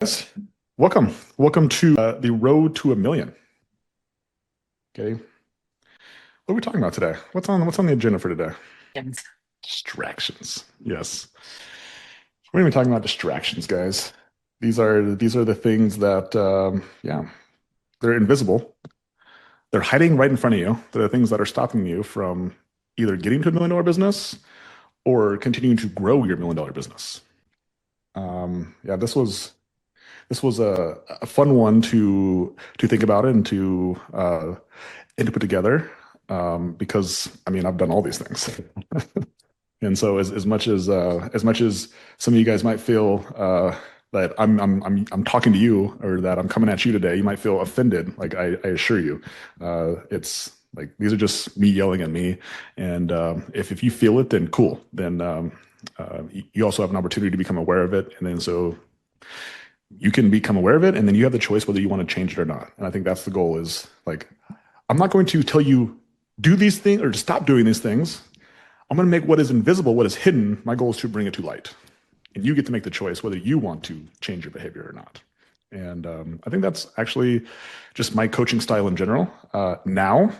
Guys, welcome to the road to a million. Okay, what are we talking about today? What's on the agenda for today? Yes. Distractions. Yes, we're going to be talking about distractions, guys. These are the things that yeah, they're invisible. They're hiding right in front of you. They're the things that are stopping you from either getting to $1 million business or continuing to grow your $1 million business. Yeah, this was a fun one to think about it and to put together, because I mean I've done all these things, and so as much as some of you guys might feel that I'm talking to you or that I'm coming at you today, you might feel offended. Like I assure you, it's like these are just me yelling at me, and if you feel it, then cool. Then you also have an opportunity to become aware of it, and then so you can become aware of it, and then you have the choice whether you want to change it or not. And I think that's the goal. Is like I'm not going to tell you do these things or to stop doing these things. I'm going to make what is invisible, what is hidden. My goal is to bring it to light, and you get to make the choice whether you want to change your behavior or not. And I think that's actually just my coaching style in general now,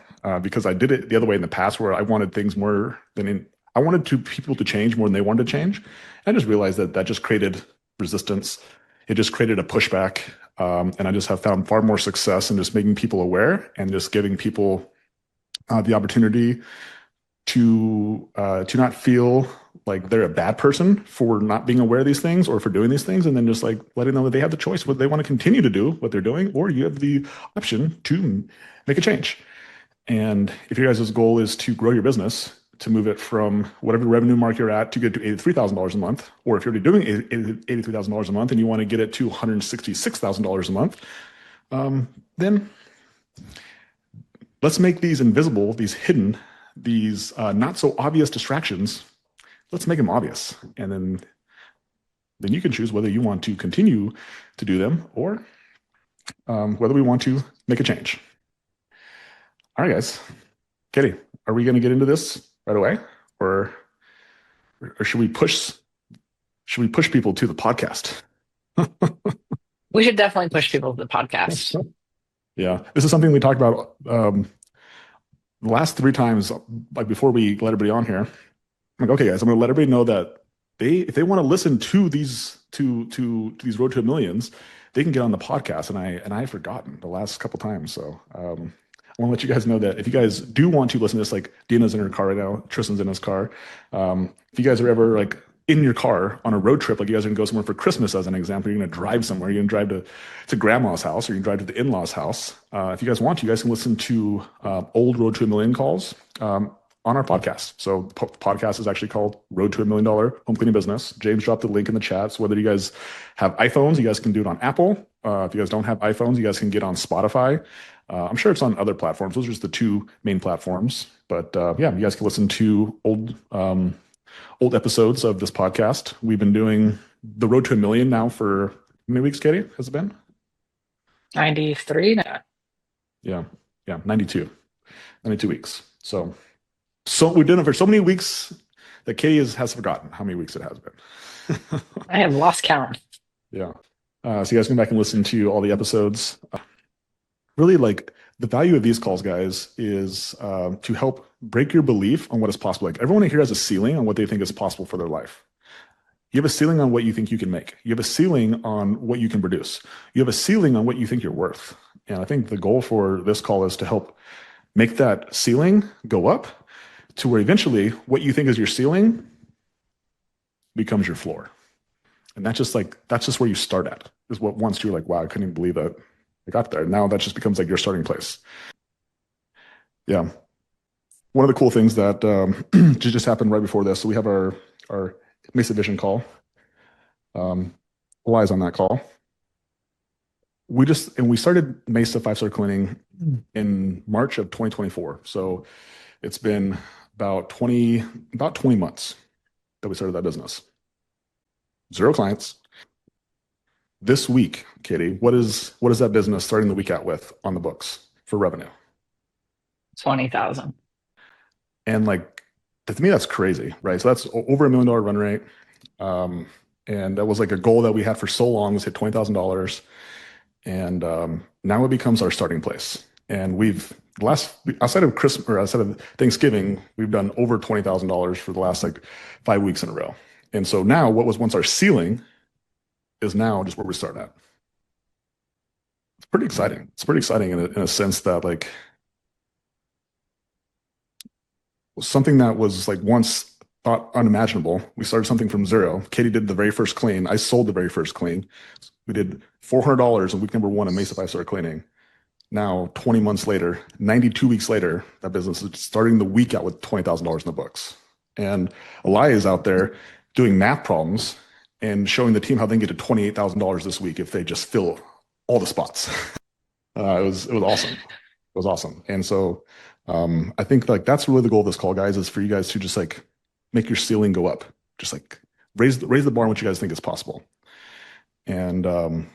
because I did it the other way in the past, where I wanted things more than I wanted people to change more than they wanted to change. And I just realized that just created resistance. It just created a pushback, and I just have found far more success in just making people aware and just giving people the opportunity to not feel like they're a bad person for not being aware of these things or for doing these things, and then just like letting them know that they have the choice whether they want to continue to do what they're doing, or you have the option to make a change. And if your guys' goal is to grow your business, to move it from whatever revenue mark you're at to get to $83,000 a month, or if you're already doing $83,000 a month and you want to get it to $166,000 a month, then let's make these invisible, these hidden, these not so obvious distractions. Let's make them obvious, and then you can choose whether you want to continue to do them or whether we want to make a change. All right, guys. Katie, are we going to get into this right away, or should we push people to the podcast? We should definitely push people to the podcast. Yeah, this is something we talked about the last three times, like before we let everybody on here. I'm like, okay, guys, I'm going to let everybody know that if they want to listen to these Road to a Millions, they can get on the podcast. And I had forgotten the last couple times, so I want to let you guys know that if you guys do want to listen to this, like Dina's in her car right now, Tristan's in his car. If you guys are ever like in your car on a road trip, like you guys are going to go somewhere for Christmas, as an example, you're going to drive somewhere, you're going to drive to grandma's house, or you can drive to the in-laws house. If you guys want to, you guys can listen to old Road to a Million calls on our podcast. So the podcast is actually called Road to $1 Million Home Cleaning Business. James dropped the link in the chat. So whether you guys have iPhones, you guys can do it on Apple. If you guys don't have iPhones, you guys can get on Spotify. I'm sure it's on other platforms. Those are just the two main platforms. But yeah, you guys can listen to old episodes of this podcast. We've been doing the Road to a Million now for how many weeks, Katie? Has it been? 93 now. Yeah, 92 weeks. So we've done it for so many weeks that Katie has forgotten how many weeks it has been. I have lost count. Yeah. So you guys can go back and listen to all the episodes. Really, like the value of these calls, guys, is to help break your belief on what is possible. Like everyone here has a ceiling on what they think is possible for their life. You have a ceiling on what you think you can make. You have a ceiling on what you can produce. You have a ceiling on what you think you're worth. And I think the goal for this call is to help make that ceiling go up to where eventually what you think is your ceiling becomes your floor. And that's just where you start at, is what once you're like, wow, I couldn't even believe that I got there. Now that just becomes like your starting place. Yeah. One of the cool things that just happened right before this, so we have our Mesa Vision call. All eyes on that call. We started Mesa 5-star cleaning in March of 2024. So it's been about 20 months that we started that business. 0 clients. This week, Katie, what is that business starting the week out with on the books for revenue? 20,000. And like to me, that's crazy, right? So that's over $1 million run rate. And that was like a goal that we had for so long, was hit $20,000. And now it becomes our starting place. And we've last outside of Christmas or outside of Thanksgiving, we've done over $20,000 for the last like 5 weeks in a row. And so now what was once our ceiling is now just where we start at. It's pretty exciting. It's pretty exciting in a sense that like something that was like once thought unimaginable. We started something from zero. Katie did the very first clean. I sold the very first clean. We did $400 in week number one of Mesa 5-star cleaning. Now, 20 months later, 92 weeks later, that business is starting the week out with $20,000 in the books. And Elia is out there doing math problems and showing the team how they can get to $28,000 this week if they just fill all the spots. It was awesome. It was awesome. And so I think like that's really the goal of this call, guys, is for you guys to just like make your ceiling go up, just like raise the bar on what you guys think is possible. And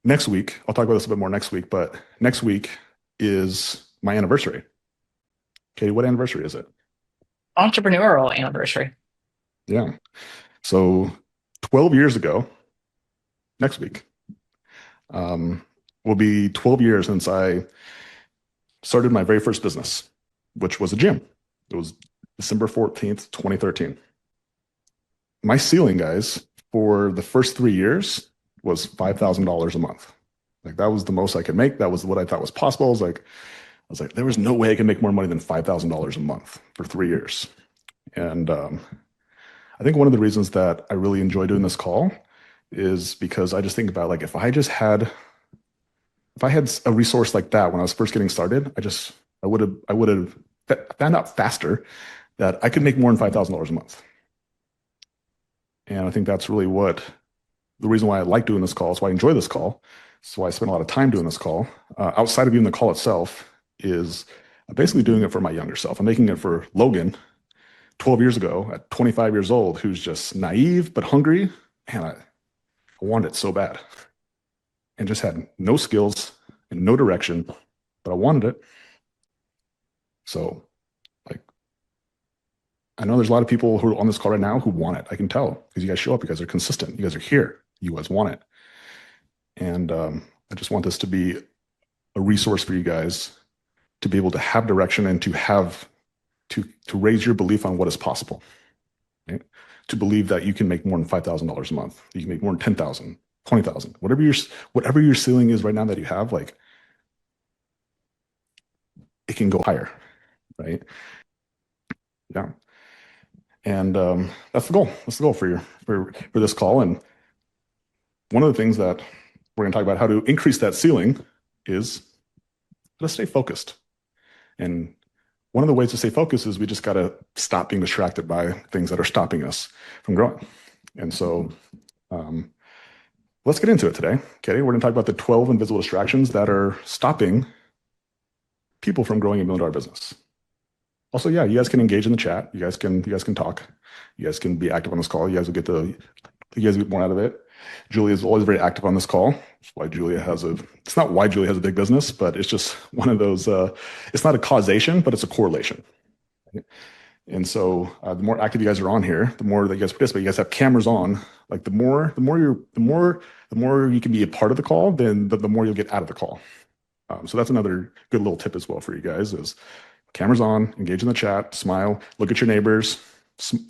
next week, I'll talk about this a bit more next week, but next week is my anniversary. Katie, what anniversary is it? Entrepreneurial anniversary. Yeah. So 12 years ago, next week, will be 12 years since I started my very first business, which was a gym. It was December 14th, 2013. My ceiling, guys, for the first 3 years was $5,000 a month. Like that was the most I could make. That was what I thought was possible. I was like, there was no way I could make more money than $5,000 a month for 3 years. And I think one of the reasons that I really enjoy doing this call is because I just think about like if I had a resource like that when I was first getting started, I would have found out faster that I could make more than $5,000 a month. And I think that's really the reason why I like doing this call. It's why I enjoy this call. It's why I spend a lot of time doing this call. Outside of even the call itself, is basically doing it for my younger self. I'm making it for Logan, 12 years ago, at 25 years old, who's just naive but hungry. Man, I wanted it so bad, and just had no skills and no direction, but I wanted it. So, like, I know there's a lot of people who are on this call right now who want it. I can tell because you guys show up, you guys are consistent, you guys are here, you guys want it. And I just want this to be a resource for you guys to be able to have direction and to raise your belief on what is possible. Right? To believe that you can make more than $5,000 a month, you can make more than 10,000, 20,000, whatever your ceiling is right now that you have, like it can go higher, right? Yeah. And that's the goal. That's the goal for this call. And one of the things that we're going to talk about how to increase that ceiling is let's stay focused. And one of the ways to stay focused is we just got to stop being distracted by things that are stopping us from growing. And so let's get into it today. Okay, we're going to talk about the 12 invisible distractions that are stopping people from growing a $1 million business. Also, yeah, you guys can engage in the chat. You guys can talk. You guys can be active on this call. You guys get more out of it. Julia is always very active on this call. That's why it's not why Julia has a big business, but it's just one of those, it's not a causation, but it's a correlation. And so the more active you guys are on here, the more that you guys participate, you guys have cameras on, like the more you can be a part of the call, then the more you'll get out of the call. So that's another good little tip as well for you guys is cameras on, engage in the chat, smile, look at your neighbors,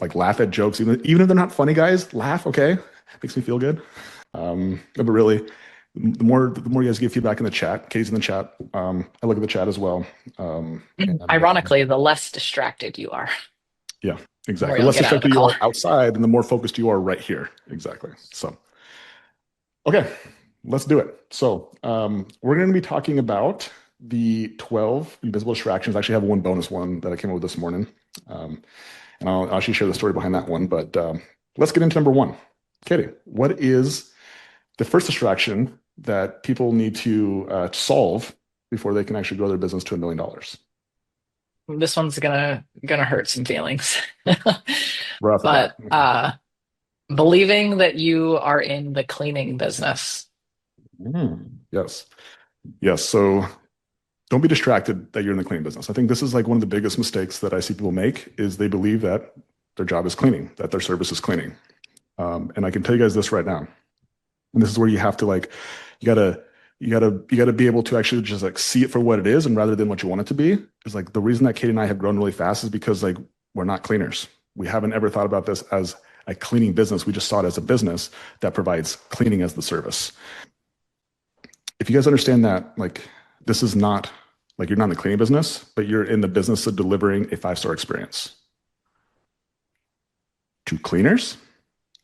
like laugh at jokes, even if they're not funny, guys, laugh. Okay. Makes me feel good. But really, the more you guys give feedback in the chat, Katie's in the chat. I look at the chat as well. Ironically, the less distracted you are. Yeah, exactly. The less distracted you are outside and the more focused you are right here. Exactly. So, okay, let's do it. So we're going to be talking about the 12 invisible distractions. I actually have one bonus one that I came up with this morning. And I'll actually share the story behind that one. But let's get into number one. Katie, what is the first distraction that people need to solve before they can actually grow their business to $1 million? This one's gonna hurt some feelings. But believing that you are in the cleaning business. Yes. So don't be distracted that you're in the cleaning business. I think this is like one of the biggest mistakes that I see people make is they believe that their job is cleaning, that their service is cleaning. And I can tell you guys this right now. And this is where you have to like, you gotta, you gotta be able to actually just like see it for what it is, and rather than what you want it to be. Is like the reason that Katie and I have grown really fast is because like we're not cleaners. We haven't ever thought about this as a cleaning business. We just saw it as a business that provides cleaning as the service. If you guys understand that, like this is not like you're not in the cleaning business, but you're in the business of delivering a five-star experience to cleaners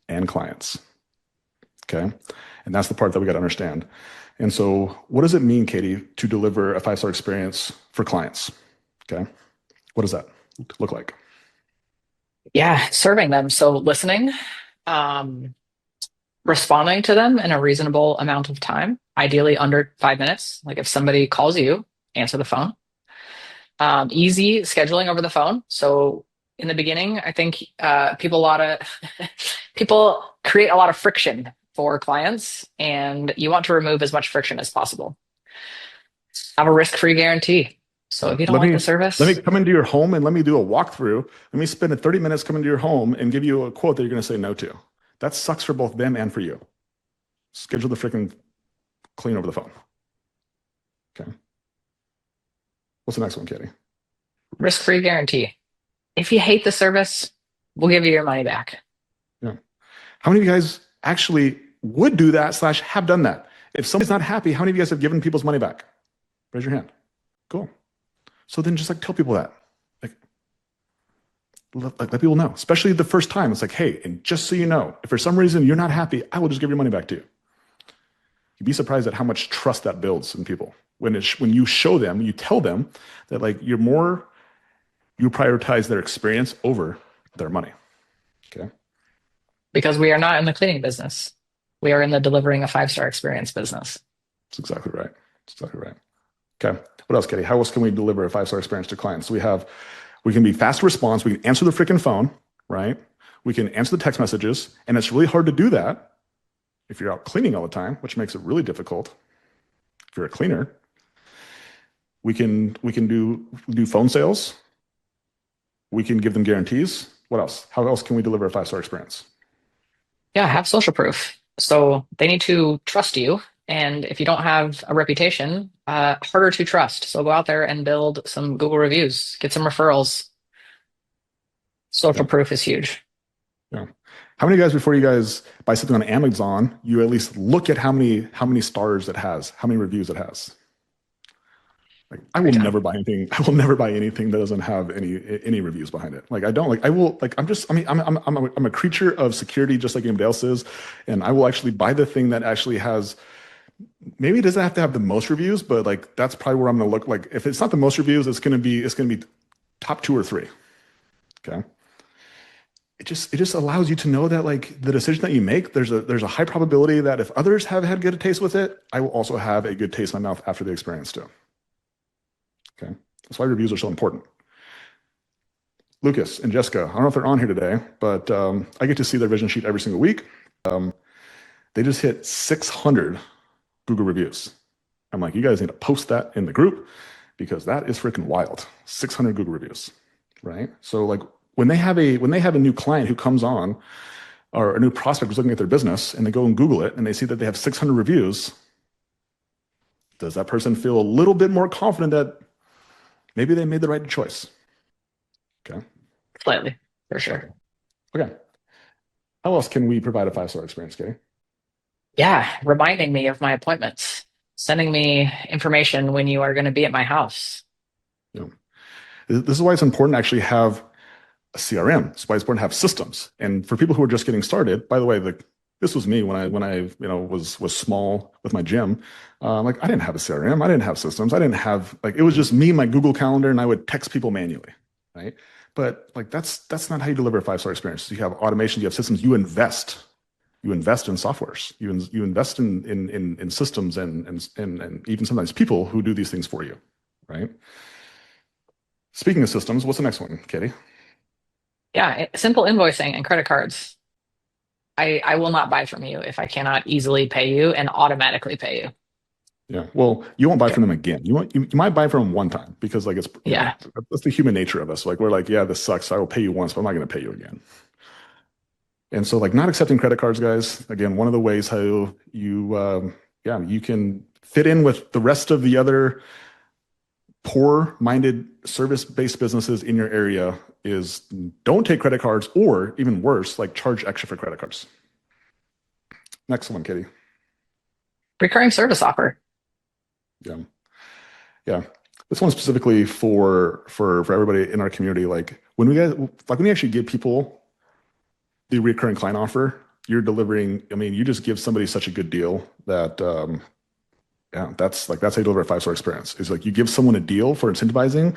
and clients. Okay. And that's the part that we got to understand. And so, what does it mean, Katie, to deliver a five-star experience for clients? Okay. What does that look like? Yeah, serving them. So listening, um, responding to them in a reasonable amount of time, ideally under 5 minutes. Like if somebody calls you, answer the phone. Easy scheduling over the phone. So in the beginning, I think people a lot of people create a lot of friction for clients, and you want to remove as much friction as possible. Have a risk-free guarantee. So Yeah. if you don't Let like the me let me service, come into your home and let me do a walkthrough. Let me spend 30 minutes coming to your home and give you a quote that you're going to say no to. That sucks for both them and for you. Schedule the freaking clean over the phone. Okay. What's the next one, Katie? risk-free guarantee. If you hate the service, we'll give you your money back. Yeah. How many of you guys actually would do that slash have done that? If somebody's not happy, how many of you guys have given people's money back? Raise your hand. Cool. So then just like tell people that. Like let people know, especially the first time. It's like, hey, and just so you know, if for some reason you're not happy, I will just give your money back to you. You'd be surprised at how much trust that builds in people. When you show them, you tell them that like you prioritize their experience over their money. Okay. Because we are not in the cleaning business. We are in the delivering a five-star experience business. That's exactly right. That's exactly right. Okay. What else, Katie? How else can we deliver a five-star experience to clients? We can be fast response. We can answer the freaking phone, right? We can answer the text messages. And it's really hard to do that if you're out cleaning all the time, which makes it really difficult. If you're a cleaner, we can do phone sales. We can give them guarantees. What else? How else can we deliver a five-star experience? Yeah, have social proof. So they need to trust you. And if you don't have a reputation, harder to trust. So go out there and build some Google reviews, get some referrals. Social Yeah. proof is huge. Yeah. How many guys before you guys buy something on Amazon, you at least look at how many stars it has, how many reviews it has? Like I Every will time. never buy anything. I will never buy anything that doesn't have any reviews behind it. Like I don't like I will like I'm just I mean I'm a creature of security just like anybody else is, and I will actually buy the thing that actually has maybe it doesn't have to have the most reviews, but like that's probably where I'm gonna look. Like if it's not the most reviews, it's gonna be top two or three. Okay. It just allows you to know that like the decision that you make, there's a high probability that if others have had good taste with it, I will also have a good taste in my mouth after the experience too. Okay. That's why reviews are so important. Lucas and Jessica, I don't know if they're on here today, but I get to see their vision sheet every single week. Um, they just hit 600 Google reviews. I'm like, you guys need to post that in the group because that is freaking wild. 600 Google reviews, right? So like when they have a new client who comes on or a new prospect who's looking at their business and they go and Google it and they see that they have 600 reviews, does that person feel a little bit more confident that maybe they made the right choice? Okay. Slightly, for Slightly. sure. Okay. How else can we provide a five-star experience, Katie? Yeah, reminding me of my appointments, sending me information when you are going to be at my house. You know, this is why it's important to actually have a CRM. It's why it's important to have systems. And for people who are just getting started, by the way, this was me when I was small with my gym. Like I didn't have a CRM, I didn't have systems, I didn't have like it was just me, my Google Calendar, and I would text people manually, right? But like that's not how you deliver a five-star experience. You have automations, you have systems, you invest in softwares, you invest in systems and even sometimes people who do these things for you, right? Speaking of systems, what's the next one, Katie? Yeah, simple invoicing and credit cards. I will not buy from you if I cannot easily pay you and automatically pay you. Yeah. Well, you won't buy Okay. from them again. You might buy from them one time because like Yeah. that's the human nature of us. Like we're like, yeah, this sucks. I will pay you once, but I'm not going to pay you again. And so like not accepting credit cards, guys, again, one of the ways how you, yeah, you can fit in with the rest of the other poor-minded service-based businesses in your area is don't take credit cards or even worse, like charge extra for credit cards. Next one, Katie. Recurring service offer. Yeah. Yeah. This one specifically for everybody in our community. Like when we guys like when we actually give people the recurring client offer, you're delivering, I mean, you just give somebody such a good deal that yeah, that's how you deliver a five-star experience. Is like you give someone a deal for incentivizing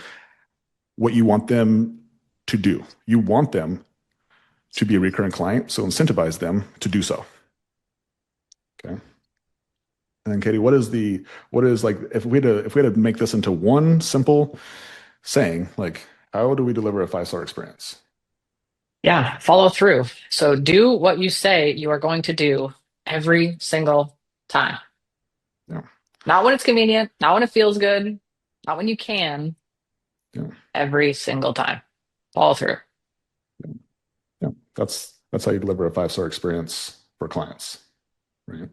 what you want them to do. You want them to be a recurring client, so incentivize them to do so. Okay. And then Katie, what is like if we had to make this into one simple saying, like how do we deliver a five-star experience? Yeah, follow through. So do what you say you are going to do every single time. Yeah. Not when it's convenient, not when it feels good, not when you can, Yeah. every single time. Follow through. Yeah. That's how you deliver a five-star experience for clients. Right.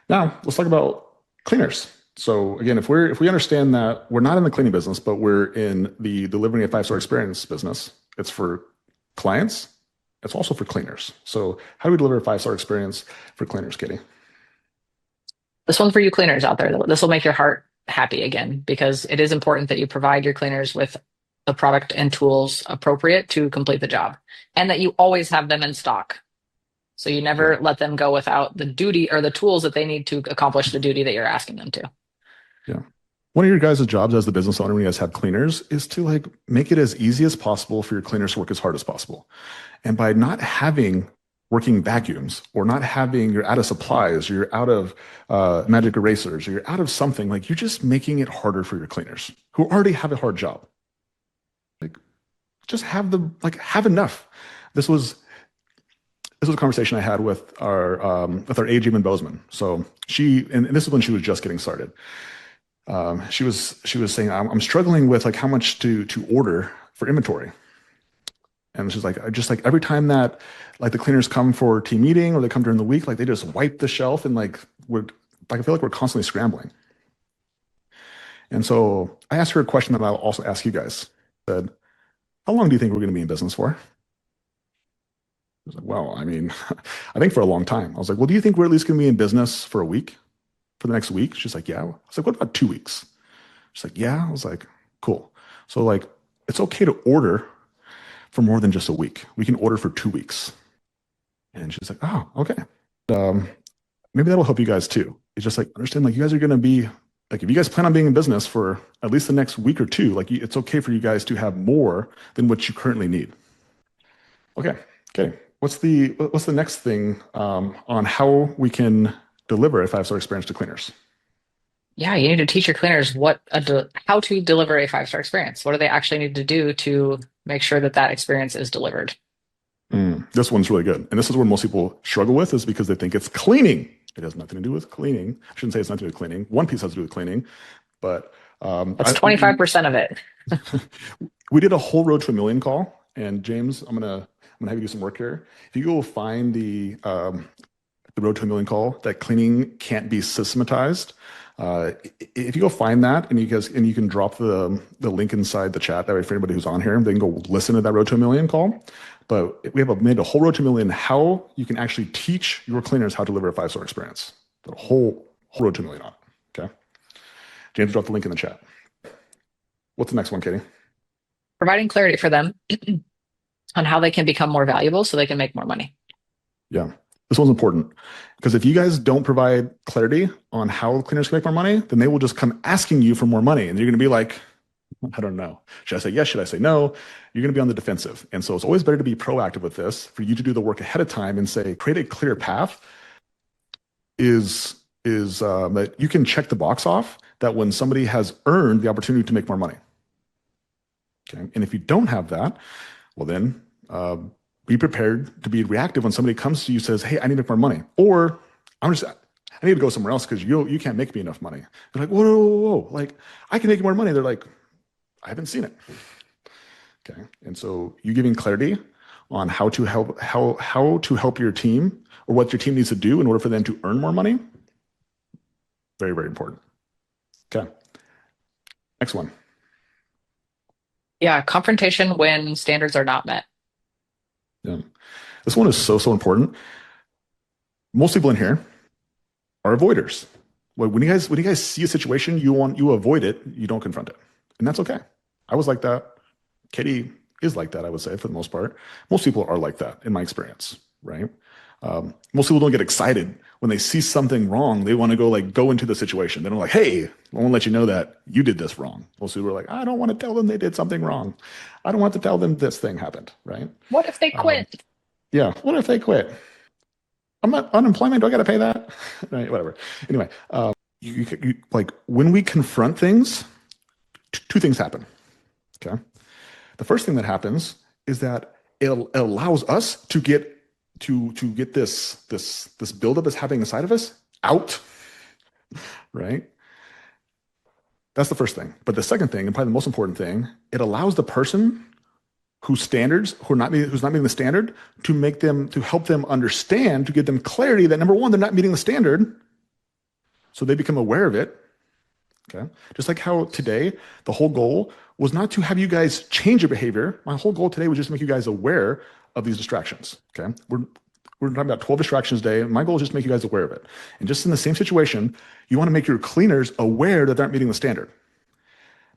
Now, let's talk about cleaners. So again, if we understand that we're not in the cleaning business, but we're in the delivering a five-star experience business, it's for clients. It's also for cleaners. So how do we deliver a five-star experience for cleaners, Katie? This one's for you cleaners out there. This will make your heart happy again because it is important that you provide your cleaners with the product and tools appropriate to complete the job and that you always have them in stock. So you Yeah. never let them go without the duty or the tools that they need to accomplish the duty that you're asking them to. Yeah. One of your guys' jobs as the business owner when you guys have cleaners is to like make it as easy as possible for your cleaners to work as hard as possible. And by not having working vacuums or not having, you're out of supplies, you're out of magic erasers, or you're out of something, like you're just making it harder for your cleaners who already have a hard job. Like just have them, like have enough. This was this was a conversation I had with our AG Bozeman. So and this is when she was just getting started. She was saying I'm struggling with like how much to order for inventory. And she's like, I just like every time that like the cleaners come for team meeting or they come during the week, like they just wipe the shelf and I feel like we're constantly scrambling. And so I asked her a question that I'll also ask you guys. I said, how long do you think we're going to be in business for? I was like, well, I mean, I think for a long time. I was like, well, do you think we're at least going to be in business for a week, for the next week? She's like, yeah. I was like, what about 2 weeks? She's like, yeah. I was like, cool. So like, it's okay to order for more than just a week. We can order for 2 weeks. And she's like, oh, okay. Um, maybe that'll help you guys too. It's just like, understand, like you guys are going to be, like if you guys plan on being in business for at least the next week or two, like it's okay for you guys to have more than what you currently need. Okay. Okay. What's the next thing on how we can deliver a five-star experience to cleaners? Yeah, you need to teach your cleaners how to deliver a five-star experience. What do they actually need to do to make sure that that experience is delivered? This one's really good. And this is where most people struggle with is because they think it's cleaning. It has nothing to do with cleaning. I shouldn't say it's nothing to do with cleaning. One piece has to do with cleaning, but That's 25% of it. we did a whole road to a million call. And James, I'm gonna have you do some work here. If you go find the road to a million call that cleaning can't be systematized. If you go find that and you can drop the link inside the chat that way for anybody who's on here, they can go listen to that road to a million call. But we have made a whole road to a million how you can actually teach your cleaners how to deliver a five-star experience. The whole road to a million on it. Okay. James dropped the link in the chat. What's the next one, Katie? Providing clarity for them on how they can become more valuable so they can make more money. Yeah. This one's important because if you guys don't provide clarity on how cleaners can make more money, then they will just come asking you for more money. And you're going to be like, I don't know. Should I say yes? Should I say no? You're going to be on the defensive. And so it's always better to be proactive with this, for you to do the work ahead of time and say, create a clear path is that you can check the box off that when somebody has earned the opportunity to make more money. Okay. And if you don't have that, well then be prepared to be reactive when somebody comes to you and says, hey, I need to make more money. Or I need to go somewhere else because you can't make me enough money. They're like, whoa, whoa, whoa, whoa. Like, I can make more money. They're like, I haven't seen it. Okay. And so you giving clarity on how to help your team or what your team needs to do in order for them to earn more money. Very, very important. Okay. Next one. Yeah, confrontation when standards are not met. Yeah. This one is so, so important. Most people in here are avoiders. When you guys see a situation, you avoid it, you don't confront it. And that's okay. I was like that. Katie is like that, I would say, for the most part. Most people are like that in my experience, right? Most people don't get excited when they see something wrong. They want to go into the situation. They don't like, hey, I want to let you know that you did this wrong. Most people are like, I don't want to tell them they did something wrong. I don't want to tell them this thing happened, right? What if they Um, quit? yeah. What if they quit? I'm not unemployment. Do I got to pay that? Right, whatever. Anyway, like when we confront things, two things happen. Okay. The first thing that happens is that it allows us to get this buildup that's happening inside of us out, right? That's the first thing. But the second thing, and probably the most important thing, it allows the person who's not meeting the standard to help them understand, to give them clarity that number one, they're not meeting the standard, so they become aware of it. Okay. Just like how today, the whole goal was not to have you guys change your behavior. My whole goal today was just to make you guys aware of these distractions. Okay. We're talking about 12 distractions a day. My goal is just to make you guys aware of it. And just in the same situation, you want to make your cleaners aware that they aren't meeting the standard.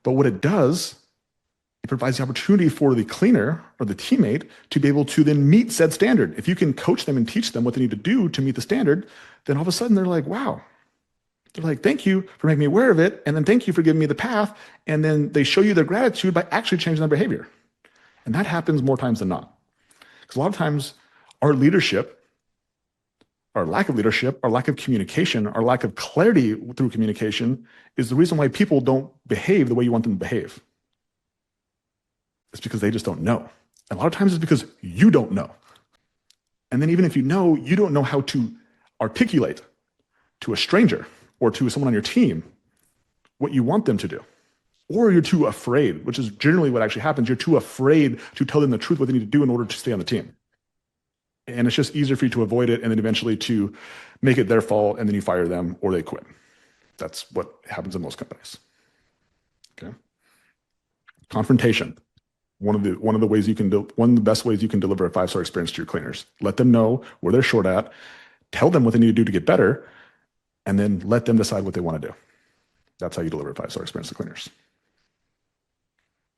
But what it does, it provides the opportunity for the cleaner or the teammate to be able to then meet said standard. If you can coach them and teach them what they need to do to meet the standard, then all of a sudden they're like, wow, they're like, thank you for making me aware of it. And then thank you for giving me the path. And then they show you their gratitude by actually changing their behavior. And that happens more times than not. Because a lot of times our leadership, our lack of leadership, our lack of communication, our lack of clarity through communication is the reason why people don't behave the way you want them to behave. It's because they just don't know. And a lot of times it's because you don't know. And then even if you know, you don't know how to articulate to a stranger or to someone on your team what you want them to do. Or you're too afraid, which is generally what actually happens. You're too afraid to tell them the truth, what they need to do in order to stay on the team. And it's just easier for you to avoid it and then eventually to make it their fault and then you fire them or they quit. That's what happens in most companies. Okay. Confrontation. One of the ways you can one of the best ways you can deliver a 5-star experience to your cleaners. Let them know where they're short at, tell them what they need to do to get better, and then let them decide what they want to do. That's how you deliver a 5-star experience to cleaners.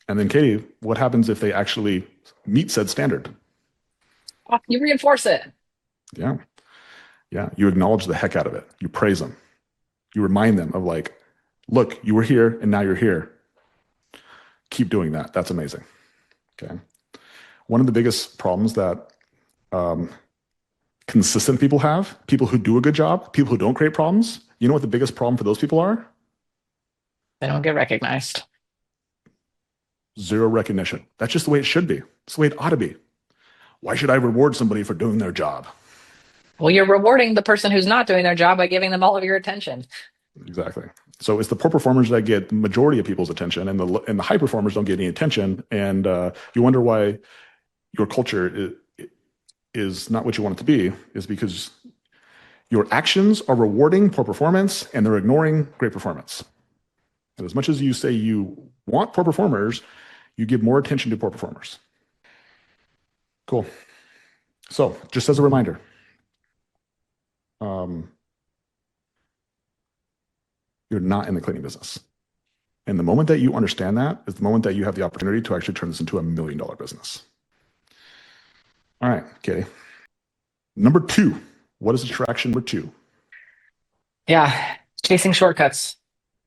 And then Katie, what happens if they actually meet said standard? You reinforce it. Yeah. Yeah. You acknowledge the heck out of it. You praise them. You remind them of like, look, you were here and now you're here. Keep doing that. That's amazing. Okay. One of the biggest problems that consistent people have, people who do a good job, people who don't create problems, you know what the biggest problem for those people are? They don't get recognized. Zero recognition. That's just the way it should be. It's the way it ought to be. Why should I reward somebody for doing their job? Well, you're rewarding the person who's not doing their job by giving them all of your attention. Exactly. So it's the poor performers that get the majority of people's attention, and the high performers don't get any attention. And you wonder why your culture is not what you want it to be. Is because your actions are rewarding poor performance, and they're ignoring great performance. And as much as you say you want poor performers, you give more attention to poor performers. Cool. So just as a reminder, you're not in the cleaning business. And the moment that you understand that is the moment that you have the opportunity to actually turn this into $1 million business. All right, Katie. Number 2. What is distraction number 2? Yeah, chasing shortcuts.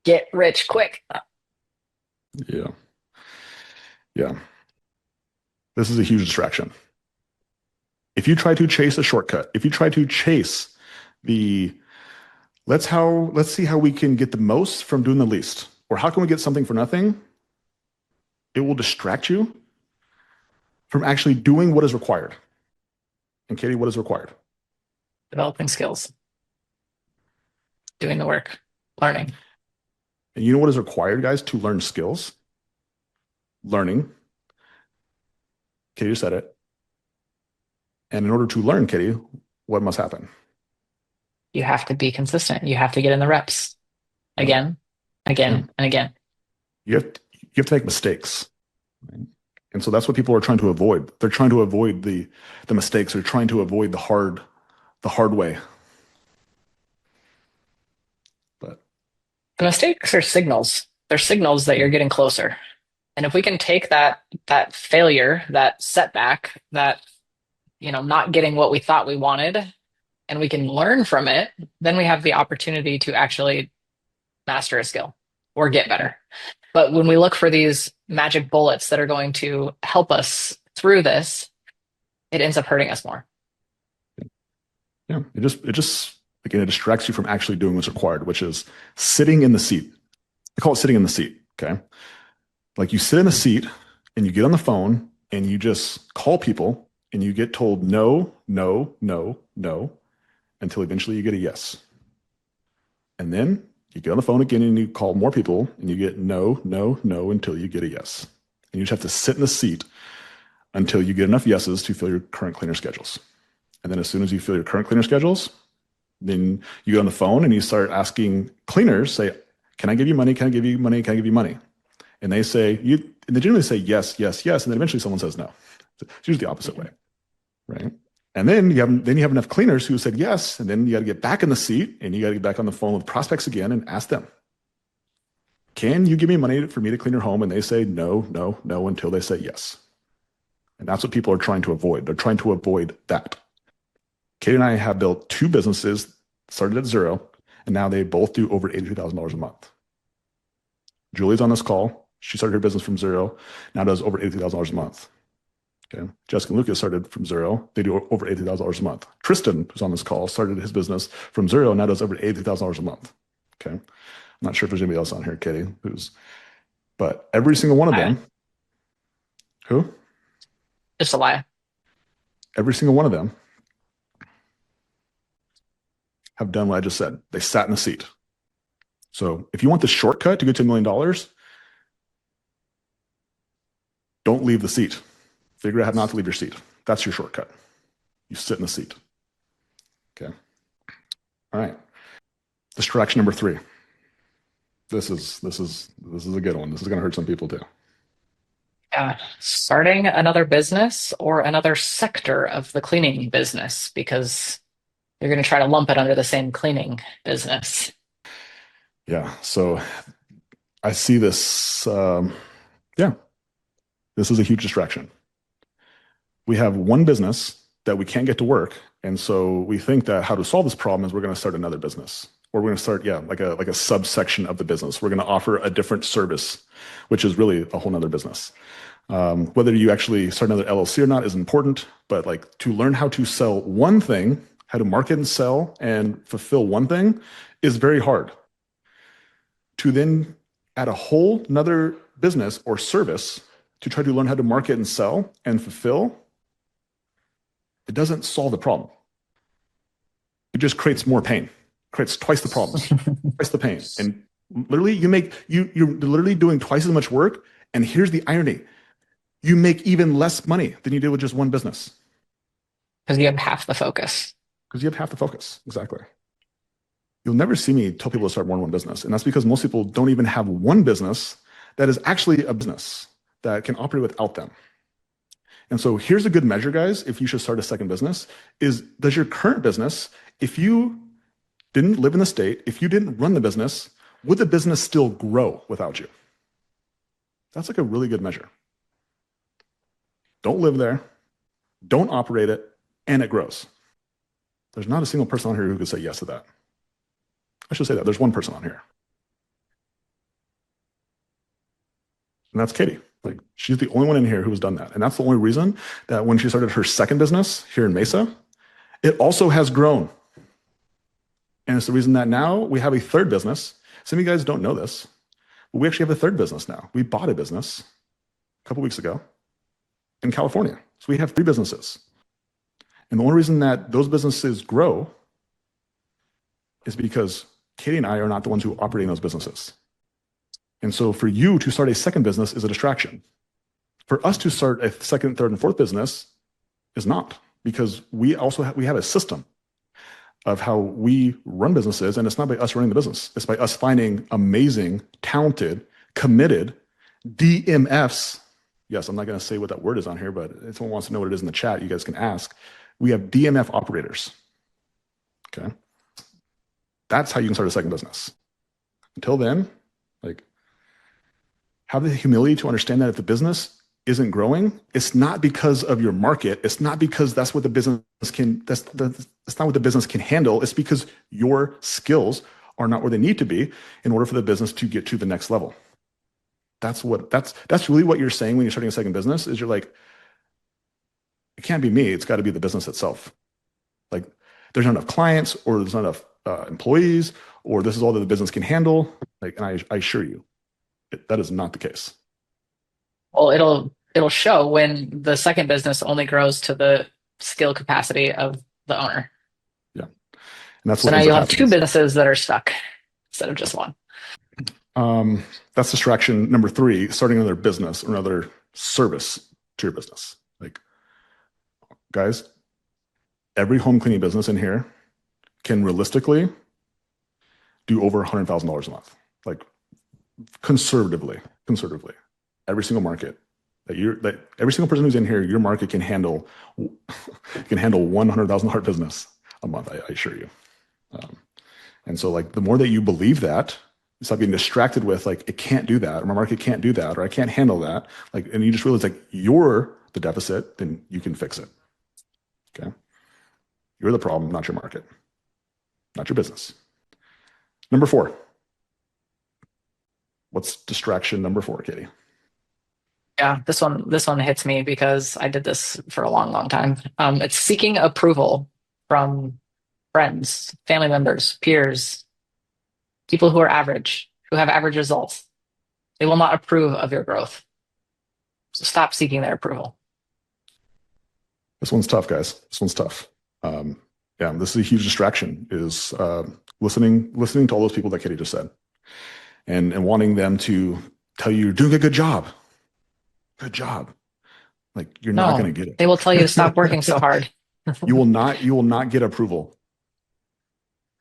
Get rich quick. Yeah. Yeah. This is a huge distraction. If you try to chase a shortcut, if you try to chase the let's see how we can get the most from doing the least, or how can we get something for nothing, it will distract you from actually doing what is required. And Katie, what is required? Developing skills. Doing the work. Learning. And you know what is required, guys, to learn skills? Learning. Katie said it. And in order to learn, Katie, what must happen? You have to be consistent. You have to get in the reps Yep. again, Yeah. again, and again. You have to make mistakes. Right? And so that's what people are trying to avoid. They're trying to avoid the mistakes. They're trying to avoid the hard way. But The mistakes are signals. They're signals that yeah, you're getting closer. And if we can take that failure, that setback, that not getting what we thought we wanted, and we can learn from it, then we have the opportunity to actually master a skill or get better. But when we look for these magic bullets that are going to help us through this, it ends up hurting us more. yeah. It just again it distracts you from actually doing what's required, which is sitting in the seat. I call it sitting in the seat. Okay. Like you sit in the seat and you get on the phone and you just call people and you get told no, no, no, no, until eventually you get a yes. And then you get on the phone again and you call more people and you get no, no, no until you get a yes. And you just have to sit in the seat until you get enough yeses to fill your current cleaner schedules. And then as soon as you fill your current cleaner schedules, then you get on the phone and you start asking cleaners, say, can I give you money? Can I give you money? Can I give you money? And they generally say yes, yes, yes. And then eventually someone says no. It's usually the opposite way, right? And then you have enough cleaners who said yes, and then you got to get back in the seat and you got to get back on the phone with prospects again and ask them, can you give me money for me to clean your home? And they say no, no, no until they say yes. And that's what people are trying to avoid. They're trying to avoid that. Katie and I have built two businesses, started at zero, and now they both do over $82,000 a month. Julie's on this call. She started her business from zero, now does over $80,000 a month. Okay. Jessica and Lucas started from zero. They do over $80,000 a month. Tristan, who's on this call, started his business from zero, now does over $80,000 a month. Okay. I'm not sure if there's anybody else on here, Katie, but every single one of them, who? Just a lie. Every single one of them have done what I just said. They sat in the seat. So if you want the shortcut to get to $1 million, don't leave the seat. Figure out how not to leave your seat. That's your shortcut. You sit in the seat. Okay. All right. Distraction number 3. This is a good one. This is going to hurt some people too. Yeah. Starting another business or another sector of the cleaning business because you're going to try to lump it under the same cleaning business. Yeah. So I see this. Yeah. This is a huge distraction. We have one business that we can't get to work. And so we think that how to solve this problem is we're going to start another business. Or we're going to start, like a subsection of the business. We're going to offer a different service, which is really a whole nother business. Whether you actually start another LLC or not is important, but like to learn how to sell one thing, how to market and sell and fulfill one thing is very hard. To then add a whole nother business or service to try to learn how to market and sell and fulfill, it doesn't solve the problem. It just creates more pain, creates twice the problems, twice the pain. And literally you're literally doing twice as much work. And here's the irony. You make even less money than you did with just one business. Because you have half the focus. Because you have half the focus. Exactly. You'll never see me tell people to start more than one business. And that's because most people don't even have one business that is actually a business that can operate without them. And so here's a good measure, guys, if you should start a second business, is does your current business, if you didn't live in the state, if you didn't run the business, would the business still grow without you? That's like a really good measure. Don't live there, don't operate it, and it grows. There's not a single person on here who could say yes to that. I should say that. There's one person on here. And that's Katie. Like, she's the only one in here who has done that. And that's the only reason that when she started her second business here in Mesa, it also has grown. And it's the reason that now we have a third business. Some of you guys don't know this, but we actually have a third business now. We bought a business a couple weeks ago in California. So we have 3 businesses. And the only reason that those businesses grow is because Katie and I are not the ones who are operating those businesses. And so for you to start a second business is a distraction. For us to start a second, third, and fourth business is not. because we have a system of how we run businesses, and it's not by us running the business. It's by us finding amazing, talented, committed DMFs. Yes, I'm not going to say what that word is on here, but if someone wants to know what it is in the chat, you guys can ask. We have DMF operators. Okay. That's how you can start a second business. Until then, like, have the humility to understand that if the business isn't growing, it's not because of your market. It's not because that's what the business can, that's not what the business can handle. It's because your skills are not where they need to be in order for the business to get to the next level. That's really what you're saying when you're starting a second business is you're like, it can't be me. It's got to be the business itself. Like there's not enough clients or there's not enough employees or this is all that the business can handle. Like, and I assure you, that is not the case. Well, it'll show when the second business only grows to the skill capacity of the owner. Yeah. And that's So what now ends up you'll have happening. two businesses that are stuck instead of just one. That's distraction number 3, starting another business or another service to your business. Like, guys, every home cleaning business in here can realistically do over $100,000 a month. Like conservatively, every single market that every single person who's in here, your market can handle $100,000 business a month. I assure you. And so like the more that you believe that, you stop getting distracted with like, it can't do that, or my market can't do that, or I can't handle that. Like, and you just realize like you're the deficit, then you can fix it. Okay. You're the problem, not your market, not your business. Number 4. What's distraction number 4, Katie? Yeah, this one hits me because I did this for a long, long time. It's seeking approval from friends, family members, peers, people who are average, who have average results. They will not approve of your growth. So stop seeking their approval. This one's tough, guys. This one's tough. Yeah, this is a huge distraction. Is listening to all those people that Katie just said, and wanting them to tell you you're doing a good job. Good job. Like you're not going to get it. They will tell you to stop working so hard. You will not get approval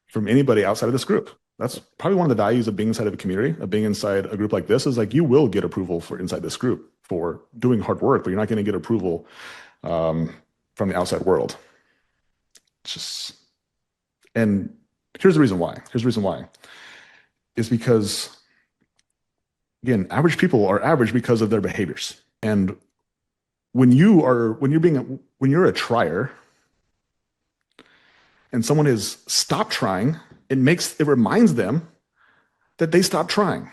from anybody outside of this group. That's probably one of the values of being inside of a community, of being inside a group like this, is like you will get approval for inside this group for doing hard work, but you're not going to get approval from the outside world. It's just, and here's the reason why. Is because, again, average people are average because of their behaviors. And when you're a trier and someone has stopped trying, it reminds them that they stopped trying.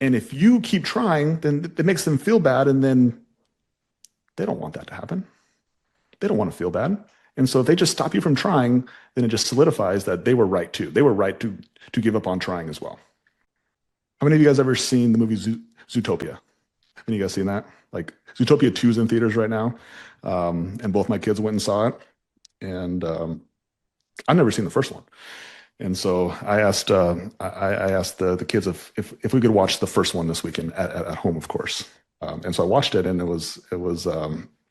And if you keep trying, then it makes them feel bad, and then they don't want that to happen. They don't want to feel bad. And so if they just stop you from trying, then it just solidifies that they were right too. They were right to give up on trying as well. How many of you guys ever seen the movie Zootopia? Have any of you guys seen that? Like Zootopia 2 is in theaters right now. And both my kids went and saw it. And I've never seen the first one. And so I asked the kids if we could watch the first one this weekend at home, of course. And so I watched it, and it was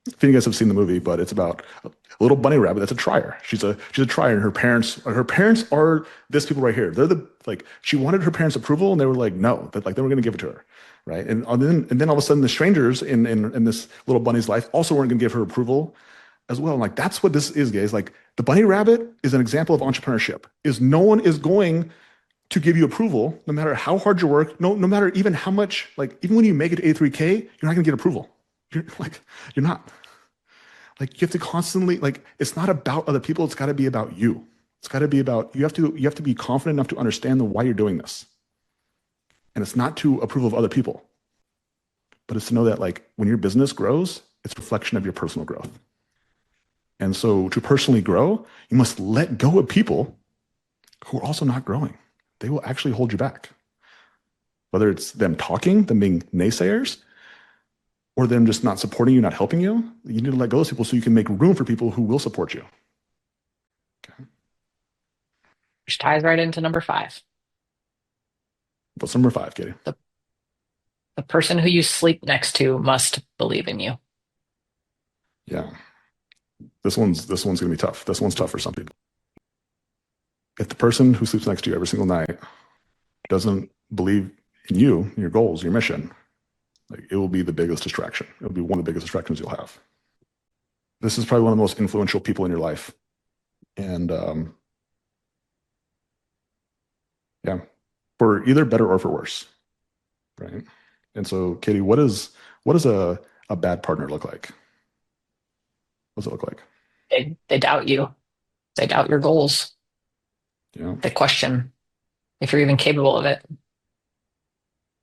if you guys have seen the movie, but it's about a little bunny rabbit that's a trier. She's a trier, and her parents are this people right here. They're she wanted her parents' approval, and they were like, no, that they were going to give it to her, right? And then all of a sudden, the strangers in this little bunny's life also weren't going to give her approval as well. And like that's what this is, guys. Like the bunny rabbit is an example of entrepreneurship. Is no one is going to give you approval, no matter how hard you work, no matter even how much, like even when you make it to A3K, you're not going to get approval. You're not. Like you have to constantly, like, it's not about other people. It's got to be about you. It's got to be about, you have to be confident enough to understand why you're doing this. And it's not to approval of other people, but it's to know that like when your business grows, it's a reflection of your personal growth. And so to personally grow, you must let go of people who are also not growing. They will actually hold you back. Whether it's them talking, them being naysayers, or them just not supporting you, not helping you, you need to let go of those people so you can make room for people who will support you. Okay. Which ties right into number 5. What's number 5, Katie? The person who you sleep next to must believe in you. Yeah. This one's gonna be tough. This one's tough for some people. If the person who sleeps next to you every single night doesn't believe in you, your goals, your mission, like it will be the biggest distraction. It'll be one of the biggest distractions you'll have. This is probably one of the most influential people in your life. And yeah, for either better or for worse. Right. And so, Katie, what does a bad partner look like? What does it look like? They doubt you. They doubt your goals. Yeah. They question if you're even capable of it.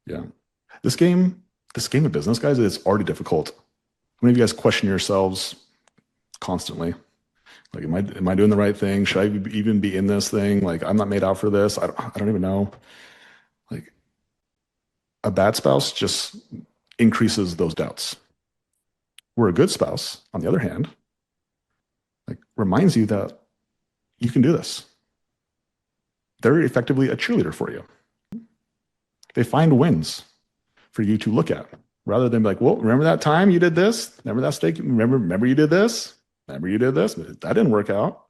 Yeah. This game, this game of business, guys, is already difficult. How many of you guys question yourselves constantly? Like, am I doing the right thing? Should I even be in this thing? Like, I'm not made out for this. I don't even know. Like, a bad spouse just increases those doubts. Where a good spouse, on the other hand, like reminds you that you can do this. They're effectively a cheerleader for you. They find wins for you to look at rather than be like, well, remember that time you did this? Remember that steak? Remember you did this? Remember you did this? That didn't work out.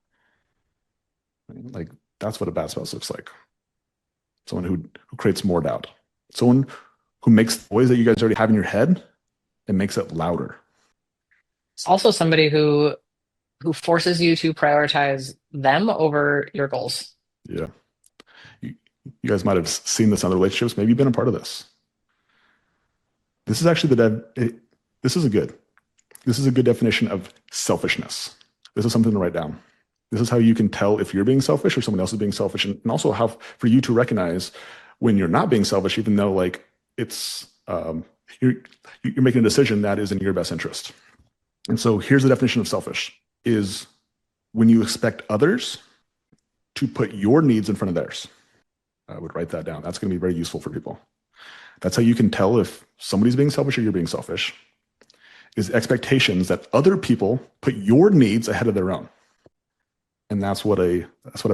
Like that's what a bad spouse looks like. Someone who creates more doubt. Someone who makes the noise that you guys already have in your head and makes it louder. It's also somebody who forces you to prioritize them over your goals. Yeah. You guys might have seen this in other relationships. Maybe you've been a part of this. This is actually this is a good definition of selfishness. This is something to write down. This is how you can tell if you're being selfish or someone else is being selfish, and also how for you to recognize when you're not being selfish, even though like it's you're making a decision that is in your best interest. And so here's the definition of selfish: is when you expect others to put your needs in front of theirs. I would write that down. That's going to be very useful for people. That's how you can tell if somebody's being selfish or you're being selfish, is expectations that other people put your needs ahead of their own. And that's what a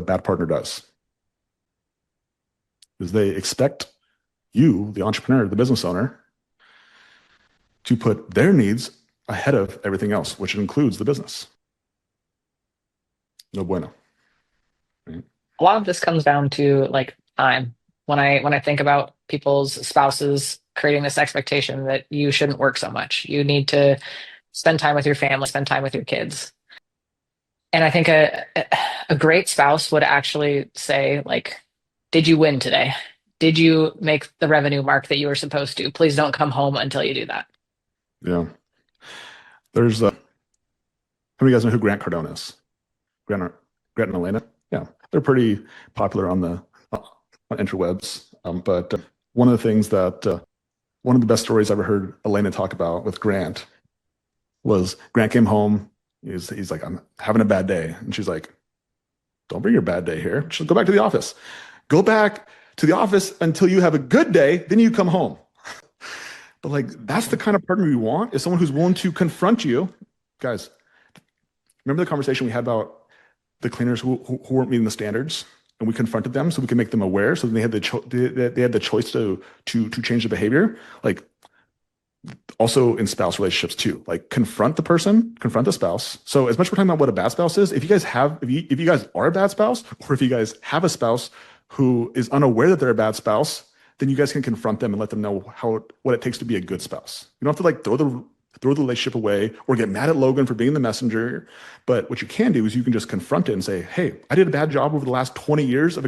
bad partner does. Is they expect you, the entrepreneur, the business owner, to put their needs ahead of everything else, which includes the business. No bueno. Right? A lot of this comes down to like time. When I think about people's spouses creating this expectation that you shouldn't work so much, you need to spend time with your family, spend time with your kids. And I think a great spouse would actually say, like, did you win today? Did you make the revenue mark that you were supposed to? Please don't come home until you do that. Yeah. There's how many of you guys know who Grant Cardone is? Grant and Elena? Yeah. They're pretty popular on the on interwebs. But one of the things that one of the best stories I ever heard Elena talk about with Grant was Grant came home. He's like, I'm having a bad day. And she's like, don't bring your bad day here. Just go back to the office. Go back to the office until you have a good day. Then you come home. But like, that's the kind of partner you want, is someone who's willing to confront you. Guys, remember the conversation we had about the cleaners who weren't meeting the standards? And we confronted them so we could make them aware, so they had the choice to change the behavior. Like also in spouse relationships too, like confront the person, confront the spouse. So as much as we're talking about what a bad spouse is, if you guys are a bad spouse, or if you guys have a spouse who is unaware that they're a bad spouse, then you guys can confront them and let them know what it takes to be a good spouse. You don't have to like throw the relationship away or get mad at Logan for being the messenger. But what you can do is you can just confront it and say, hey, I did a bad job over the last 20 years of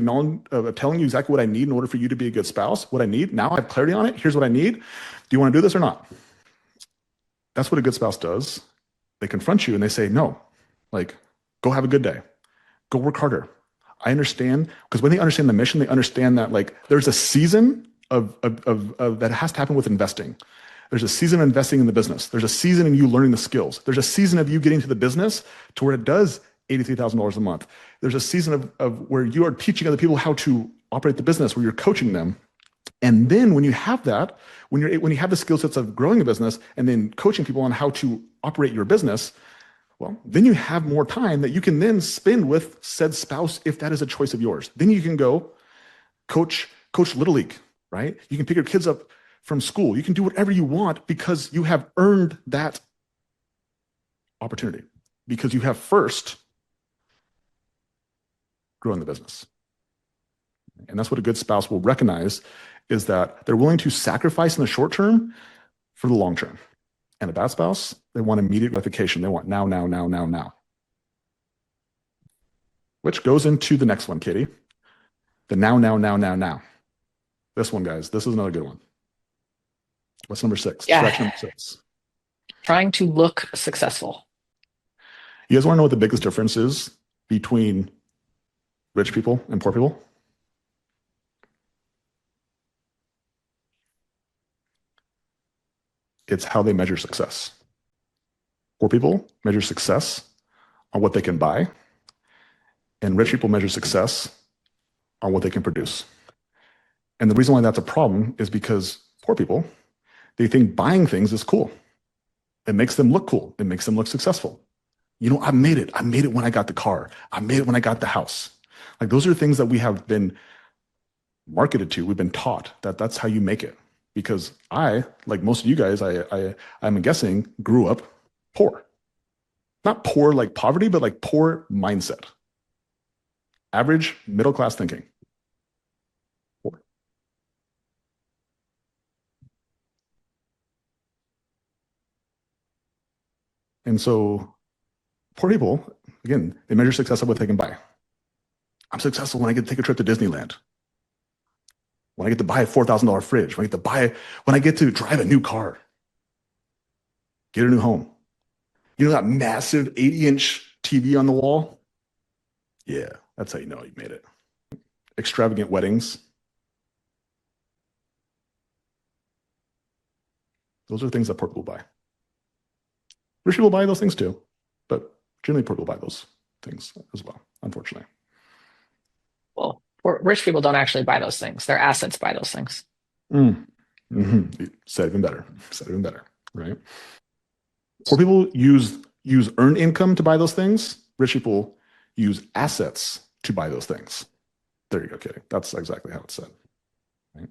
telling you exactly what I need in order for you to be a good spouse, what I need. Now I have clarity on it. Here's what I need. Do you want to do this or not? That's what a good spouse does. They confront you and they say, no, like, go have a good day. Go work harder. I understand, because when they understand the mission, they understand that like there's a season of that has to happen with investing. There's a season of investing in the business. There's a season of you learning the skills. There's a season of you getting to the business to where it does $83,000 a month. There's a season of where you are teaching other people how to operate the business, where you're coaching them. And then when you have that, when you have the skill sets of growing a business and then coaching people on how to operate your business, well, then you have more time that you can then spend with said spouse if that is a choice of yours. Then you can go coach Little League, right? You can pick your kids up from school. You can do whatever you want because you have earned that opportunity. because you have first grown the business. And that's what a good spouse will recognize, is that they're willing to sacrifice in the short term for the long term. And a bad spouse, they want immediate gratification. They want now, now, now, now, now. Which goes into the next one, Katie. The now, now, now, now, now. This one, guys, this is another good one. What's number 6? Yeah. Distraction number 6. Trying to look successful. You guys want to know what the biggest difference is between rich people and poor people? It's how they measure success. Poor people measure success on what they can buy, and rich people measure success on what they can produce. And the reason why that's a problem is because poor people, they think buying things is cool. It makes them look cool. It makes them look successful. You know, I made it. I made it when I got the car. I made it when I got the house. Like, those are things that we have been marketed to. We've been taught that that's how you make it. Because I, like most of you guys, I'm guessing, grew up poor. Not poor like poverty, but like poor mindset. Average middle class thinking. Poor. And so poor people, again, they measure success of what they can buy. I'm successful when I get to take a trip to Disneyland. When I get to buy a $4,000 fridge, when I get to drive a new car, get a new home. You know that massive 80-inch TV on the wall? Yeah, that's how you know you made it. Extravagant weddings. Those are things that poor people buy. Rich people buy those things too, but generally poor people buy those things as well, unfortunately. Well, rich people don't actually buy those things. Their assets buy those things. Mm-hmm. Said even better. Said even better, right? Poor people use earned income to buy those things. Rich people use assets to buy those things. There you go, Katie. That's exactly how it's said. Right?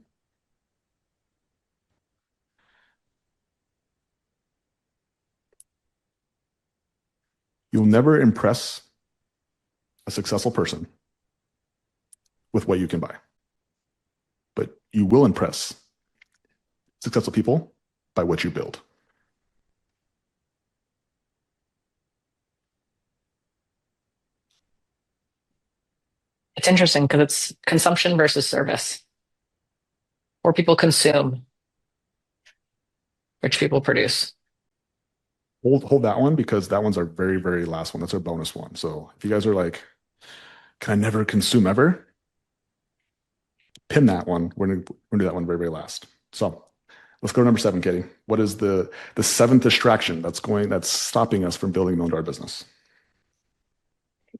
You'll never impress a successful person with what you can buy, but you will impress successful people by what you build. It's interesting because it's consumption versus service. Poor people consume, rich people produce. Hold that one, because that one's our very, very last one. That's our bonus one. So if you guys are like, can I never consume ever? Pin that one. We're gonna do that one very, very last. So let's go to number 7, Katie. What is the 7th distraction that's stopping us from building a $1 million business?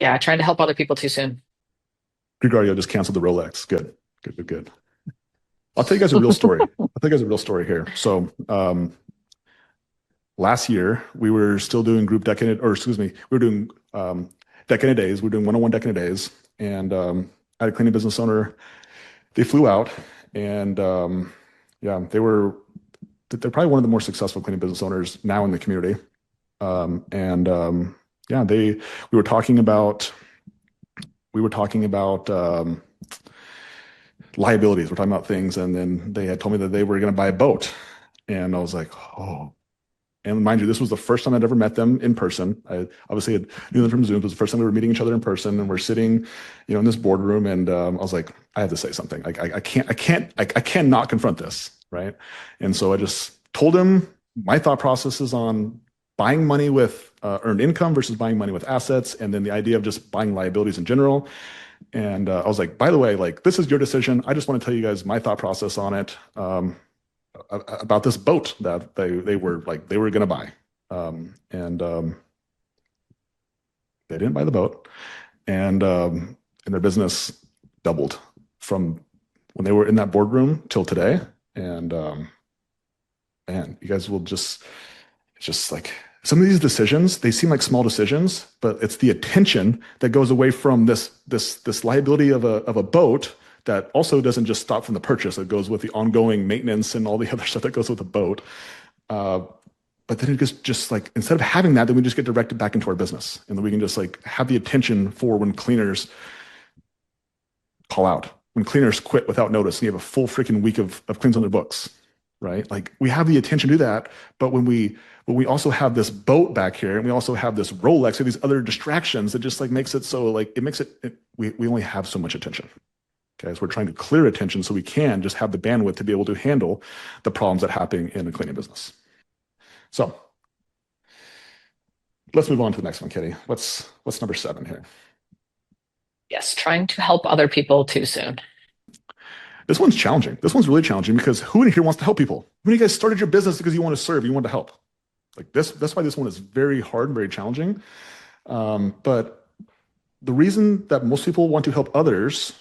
Yeah, trying to help other people too soon. Gregorio just canceled the Rolex. Good, good, good, good. I'll tell you guys a real story. Here. So last year we were still doing group we were doing decade days. We were doing one-on-one decade days, and I had a cleaning business owner. They flew out, and they're probably one of the more successful cleaning business owners now in the community. We were talking about liabilities. We're talking about things, and then they had told me that they were going to buy a boat, and I was like, oh. And mind you, this was the first time I'd ever met them in person. I obviously knew them from Zoom. It was the first time we were meeting each other in person, and we're sitting, in this boardroom. And I was like, I have to say something. I cannot confront this, right? And so I just told him my thought processes on buying money with earned income versus buying money with assets, and then the idea of just buying liabilities in general. And I was like, by the way, like, this is your decision. I just want to tell you guys my thought process on it. About this boat that they were going to buy, and they didn't buy the boat, and their business doubled from when they were in that boardroom till today. And man, you guys will it's just like, some of these decisions, they seem like small decisions, but it's the attention that goes away from this liability of a boat that also doesn't just stop from the purchase. It goes with the ongoing maintenance and all the other stuff that goes with the boat. But But then it just like, instead of having that, then we just get directed back into our business. And then we can just like have the attention for when cleaners call out, when cleaners quit without notice, and you have a full freaking week of cleans on their books, right? Like we have the attention to do that. But when we also have this boat back here and we also have this Rolex or these other distractions, it just like makes it so like it makes it, we only have so much attention. Okay, so we're trying to clear attention so we can just have the bandwidth to be able to handle the problems that happen in the cleaning business. So let's move on to the next one, Kitty. What's number 7 here? Yes, trying to help other people too soon. This one's challenging. This one's really challenging because who in here wants to help people? When you guys started your business because you want to serve, you want to help. Like this, that's why this one is very hard and very challenging. But the reason that most people want to help others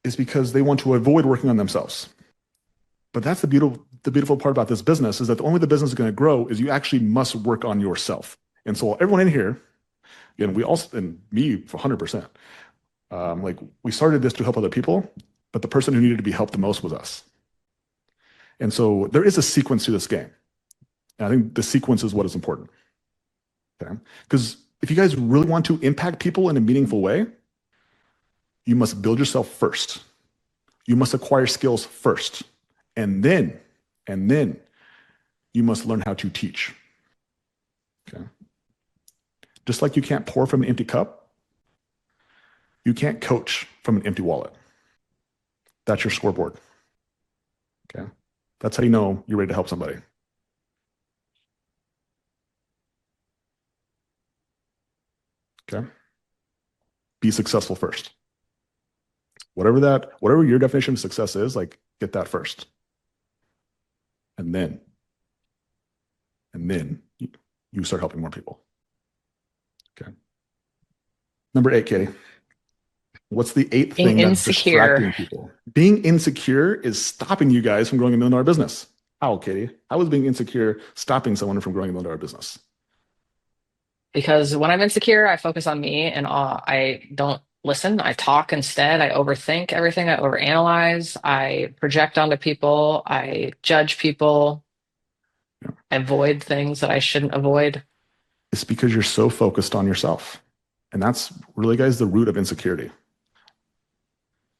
is because they want to avoid working on themselves. But that's the beautiful part about this business is that the only way the business is going to grow is you actually must work on yourself. And so everyone in here, and we also, and me for 100%, like we started this to help other people, but the person who needed to be helped the most was us. And so there is a sequence to this game. And I think the sequence is what is important. Okay. Because if you guys really want to impact people in a meaningful way, you must build yourself first. You must acquire skills first. And then you must learn how to teach. Okay. Just like you can't pour from an empty cup, you can't coach from an empty wallet. That's your scoreboard. Okay. That's how you know you're ready to help somebody. Okay. Be successful first. Whatever your definition of success is, like get that first. And then you start helping more people. Okay. Number 8, Katie. What's the 8th Being thing that's insecure distracting people? Being insecure is stopping you guys from growing $1 million business. How, Katie? How is being insecure stopping someone from growing $1 million business? because when I'm insecure, I focus on me and I don't listen. I talk instead. I overthink everything. I overanalyze. I project onto people. I judge people. Yeah. I avoid things that I shouldn't avoid. It's because you're so focused on yourself. And that's really, guys, the root of insecurity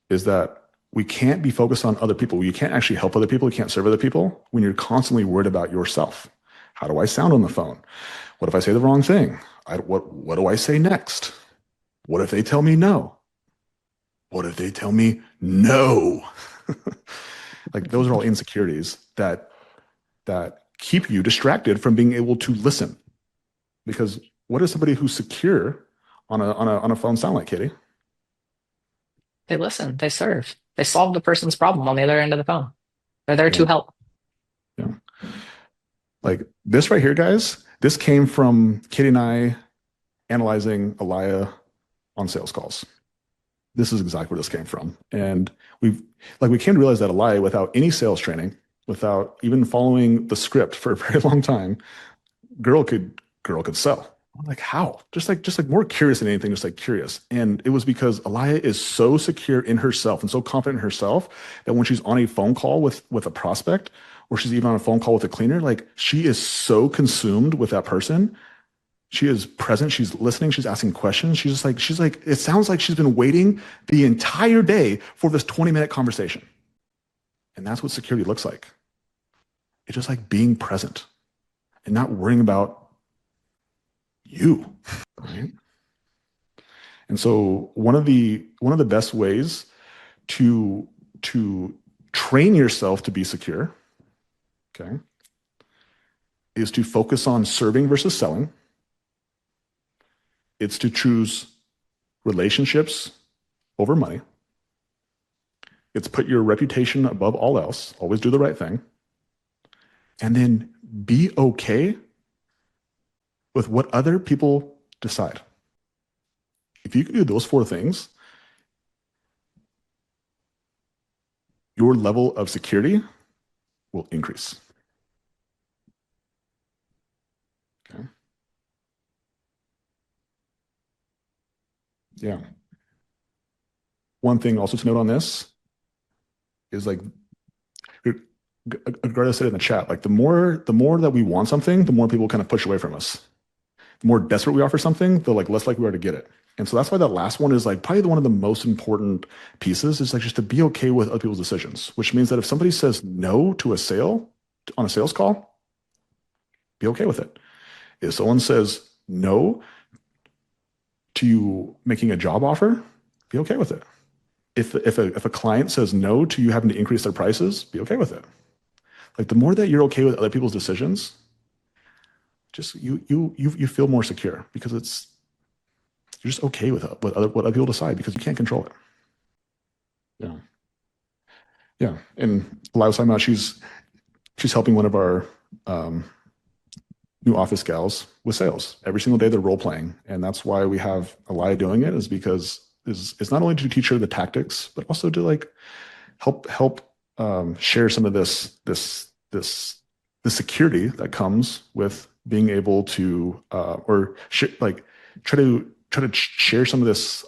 is that we can't be focused on other people. You can't actually help other people. You can't serve other people when you're constantly worried about yourself. How do I sound on the phone? What if I say the wrong thing? What do I say next? What if they tell me no? What if they tell me no? Like those are all insecurities that keep you distracted from being able to listen. Because what does somebody who's secure on a phone sound like, Katie? They listen. They serve. They solve the person's problem on the other end of the phone. They're there Yeah, to help. yeah. Like this right here, guys. This came from Katie and I analyzing Alaya on sales calls. This is exactly where this came from. And we came to realize that Alaya, without any sales training, without even following the script for a very long time, girl could sell. I'm like, how? Just like more curious than anything, just like curious. And it was because Alaya is so secure in herself and so confident in herself that when she's on a phone call with a prospect, or she's even on a phone call with a cleaner, like she is so consumed with that person. She is present, she's listening, she's asking questions. She's like, it sounds like she's been waiting the entire day for this 20-minute conversation. And that's what security looks like. It's just like being present and not worrying about you. Right? And so one of the best ways to train yourself to be secure, okay, is to focus on serving versus selling. It's to choose relationships over money. It's put your reputation above all else. Always do the right thing. And then be okay with what other people decide. If you can do those 4 things, your level of security will increase. Okay. Yeah. One thing also to note on this is like Greta said in the chat, like the more that we want something, the more people kind of push away from us. The more desperate we are for something, the like less likely we are to get it. And so that's why that last one is like probably one of the most important pieces is like just to be okay with other people's decisions, which means that if somebody says no to a sale on a sales call, be okay with it. If someone says no to you making a job offer, be okay with it. If a client says no to you having to increase their prices, be okay with it. Like the more that you're okay with other people's decisions, just you feel more secure because you're just okay with what other people decide because you can't control it. Yeah, yeah. And Lila's talking about she's helping one of our um, new office gals with sales every single day. They're role playing, and that's why we have Elia doing it. Is because it's not only to teach her the tactics, but also to like help share some of this security that comes with being able to like try to share some of this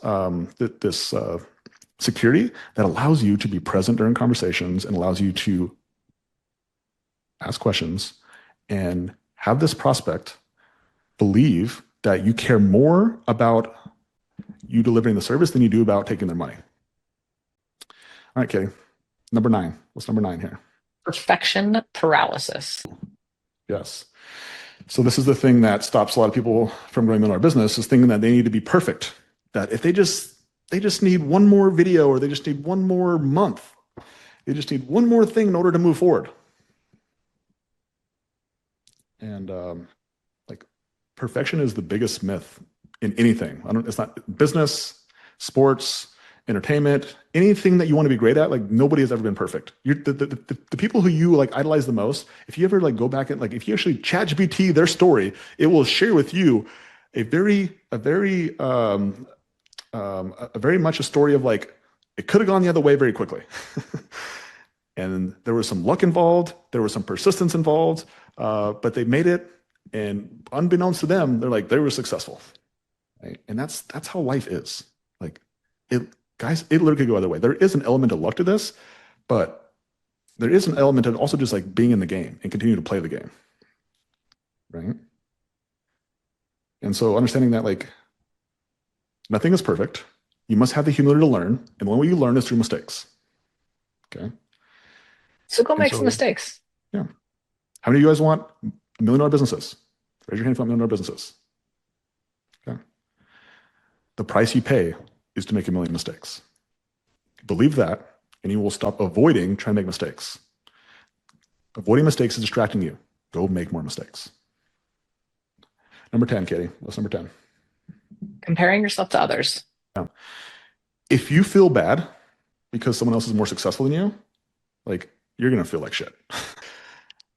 security that allows you to be present during conversations and allows you to ask questions and have this prospect believe that you care more about you delivering the service than you do about taking their money. All right, Katie. Number 9. What's number 9 here? Perfection paralysis. Yes. So this is the thing that stops a lot of people from going into our business is thinking that they need to be perfect. That if they just need one more video or they just need one more month, they just need one more thing in order to move forward. And like perfection is the biggest myth in anything. It's not business, sports, entertainment, anything that you want to be great at. Like nobody has ever been perfect. The people who you like idolize the most, if you ever like go back and like if you actually chat GPT their story, it will share with you a very much a story of like it could have gone the other way very quickly. And there was some luck involved, there was some persistence involved, but they made it. And unbeknownst to them, they were successful. Right? And that's how life is. Like it, guys, it literally could go either way. There is an element of luck to this, but there is an element of also just like being in the game and continue to play the game. Right. And so understanding that like nothing is perfect. You must have the humility to learn. And the only way you learn is through mistakes. Okay. So go And make some mistakes. Yeah. How many of you guys want $1 million businesses? Raise your hand for $1 million businesses. Okay. The price you pay is to make 1 million mistakes. Believe that, and you will stop avoiding trying to make mistakes. Avoiding mistakes is distracting you. Go make more mistakes. Number 10, Katie. What's number 10? Comparing yourself to others. Yeah. If you feel bad because someone else is more successful than you, like you're going to feel like shit.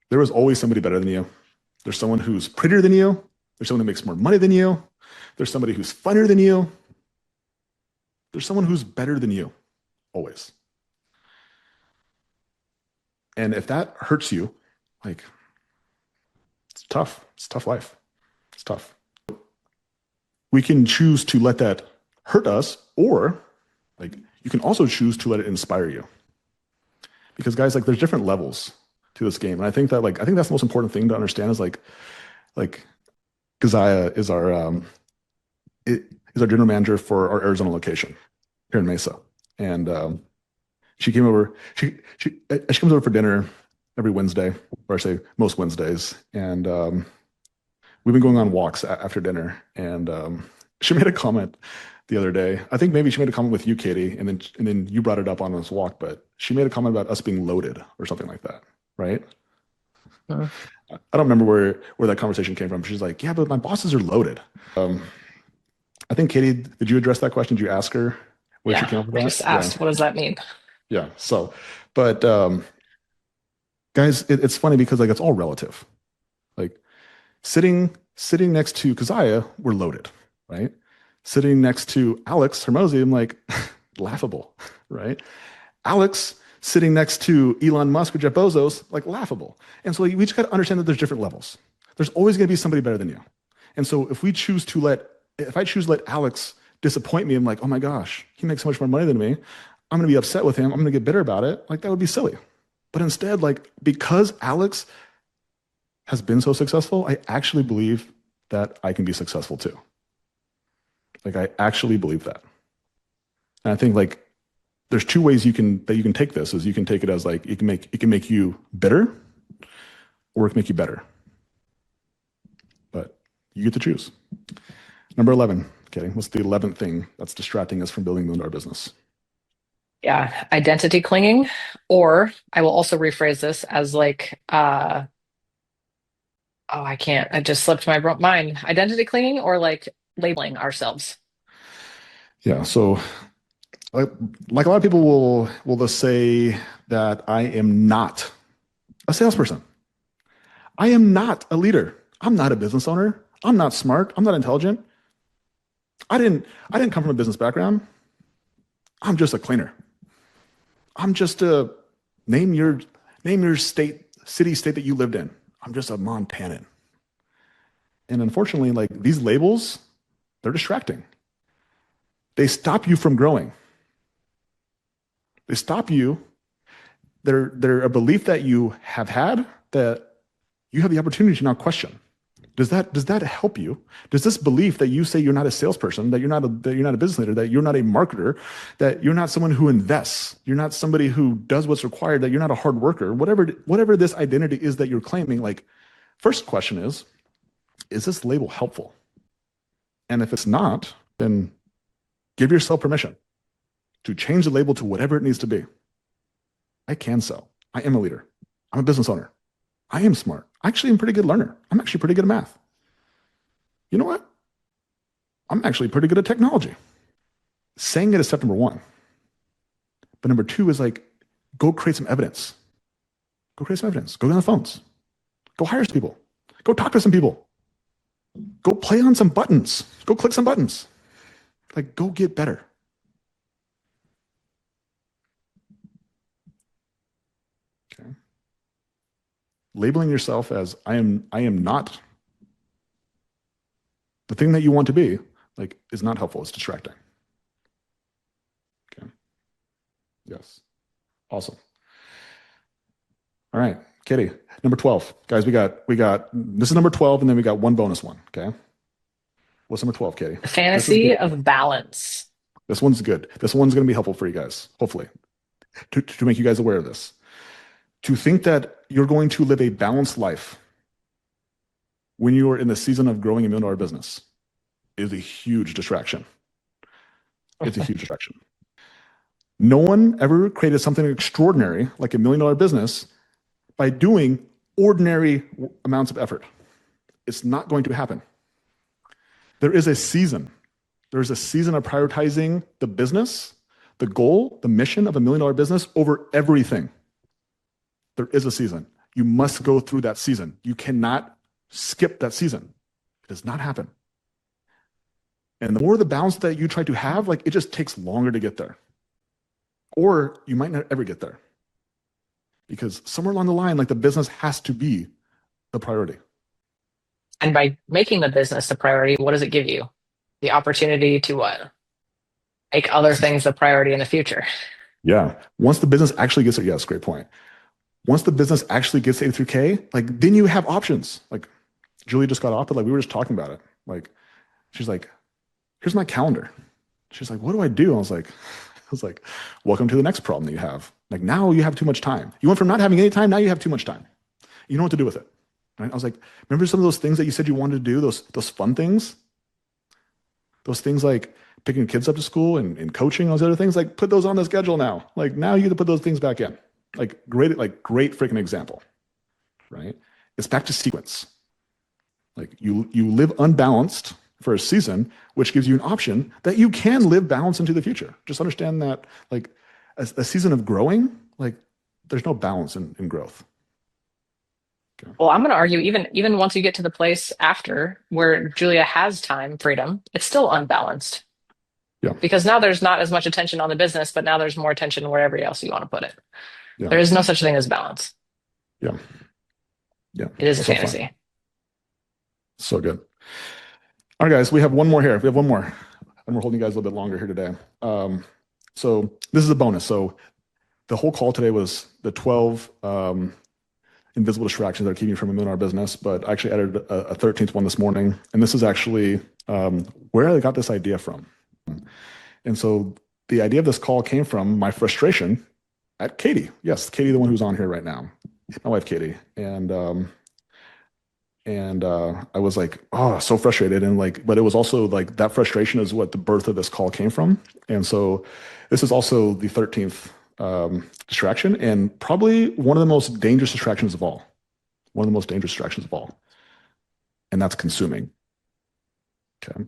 There is always somebody better than you. There's someone who's prettier than you. There's someone who makes more money than you. There's somebody who's funnier than you. There's someone who's better than you, always. And if that hurts you, like, it's tough. It's a tough life. It's tough. We can choose to let that hurt us, or like you can also choose to let it inspire you. Because guys, like there's different levels to this game. And I think that's the most important thing to understand is like Keziah is our general manager for our Arizona location here in Mesa. And she came over, she comes over for dinner every Wednesday, or I say most Wednesdays. And we've been going on walks after dinner. And she made a comment the other day. I think maybe she made a comment with you, Katie, and then you brought it up on this walk, but she made a comment about us being loaded or something like that, right? I don't remember where that conversation came from. She's like, yeah, but my bosses are loaded. I think, Katie, did you address that question? Did you ask her where she came up with that? I just asked, what does that mean? Yeah. So, but guys, it's funny because like it's all relative. Like sitting next to Keziah, we're loaded, right? Sitting next to Alex Hermosi, I'm like laughable, right? Alex sitting next to Elon Musk or Jeff Bezos, like laughable. And so we just got to understand that there's different levels. There's always going to be somebody better than you. And so if I choose to let Alex disappoint me, I'm like, oh my gosh, he makes so much more money than me. I'm going to be upset with him. I'm going to get bitter about it. Like that would be silly. But instead, like, because Alex has been so successful, I actually believe that I can be successful too. Like, I actually believe that. And I think like there's two ways you can take this is you can take it as like it can make you bitter or it can make you better. But you get to choose. Number 11. Okay. What's the 11th thing that's distracting us from building our business? Yeah, identity clinging, or I will also rephrase this as like, oh, I can't, I just slipped my mind. Identity clinging or like labeling ourselves. Yeah. So like, like a lot of people will just say that I am not a salesperson. I am not a leader. I'm not a business owner. I'm not smart. I'm not intelligent. I didn't come from a business background. I'm just a cleaner. I'm just a name your name your state that you lived in. I'm just a Montanan. And unfortunately, like these labels, they're distracting. They stop you from growing. They stop you. They're a belief that you have had that you have the opportunity to now question. Does that help you? Does this belief that you say you're not a salesperson, that you're not a business leader, that you're not a marketer, that you're not someone who invests, you're not somebody who does what's required, that you're not a hard worker, whatever this identity is that you're claiming, like first question is this label helpful? And if it's not, then give yourself permission to change the label to whatever it needs to be. I can sell. I am a leader. I'm a business owner. I am smart. I actually am a pretty good learner. I'm actually pretty good at math. You know what? I'm actually pretty good at technology. Saying it is step number one. But number two is like, go create some evidence. Go create some evidence. Go on the phones. Go hire some people. Go talk to some people. Go play on some buttons. Go click some buttons. Like, go get better. Okay. Labeling yourself as I am not the thing that you want to be, like, is not helpful. It's distracting. Okay. Yes. Awesome. All right, Kitty. Number 12. Guys, we got this is number 12, and then we got one bonus one. Okay. What's number 12, Kitty? The This is fantasy good. of balance. This one's good. This one's going to be helpful for you guys, hopefully, to make you guys aware of this. To think that you're going to live a balanced life when you are in the season of growing $1 million business is a huge distraction. It's a huge distraction. No one ever created something extraordinary like $1 million business by doing ordinary amounts of effort. It's not going to happen. There is a season. There's a season of prioritizing the business, the goal, the mission of $1 million business over everything. There is a season. You must go through that season. You cannot skip that season. It does not happen. And the more the balance that you try to have, like it just takes longer to get there. Or you might not ever get there. Because somewhere along the line, like the business has to be the priority. And by making the business the priority, what does it give you? The opportunity to what? Make other things the priority in the future. Yeah. Once the business actually gets there, yes, great point. Once the business actually gets to 83K, like then you have options. Like Julie just got off, but like we were just talking about it. Like she's like, here's my calendar. She's like, what do I do? I was like, welcome to the next problem that you have. Like now you have too much time. You went from not having any time, now you have too much time. You know what to do with it. Right? I was like, remember some of those things that you said you wanted to do, those fun things? Those things like picking kids up to school and coaching, those other things, like put those on the schedule now. Like now you get to put those things back in. Like great freaking example, right? It's back to sequence. Like you live unbalanced for a season, which gives you an option that you can live balanced into the future. Just understand that like a season of growing, like there's no balance in growth. Okay. Well, I'm going to argue even once you get to the place after where Julia has time freedom, it's still unbalanced Yeah. because now there's not as much attention on the business, but now there's more attention wherever else you want to put it. Yeah. There is no such thing as balance. Yeah. Yeah. It is a So fun. fantasy. So good. All right, guys, we have one more here. We have one more, and we're holding you guys a little bit longer here today. So this is a bonus. So the whole call today was the 12 invisible distractions that are keeping you from a million dollar business, but I actually added a 13th one this morning. And this is actually where I got this idea from. And so the idea of this call came from my frustration at Katie. Yes, Katie, the one who's on here right now, my wife, Katie. And I was like, oh, so frustrated. And like, but it was also like that frustration is what the birth of this call came from. And so this is also the 13th distraction, and probably one of the most dangerous distractions of all. One of the most dangerous distractions of all. And that's consuming. Okay.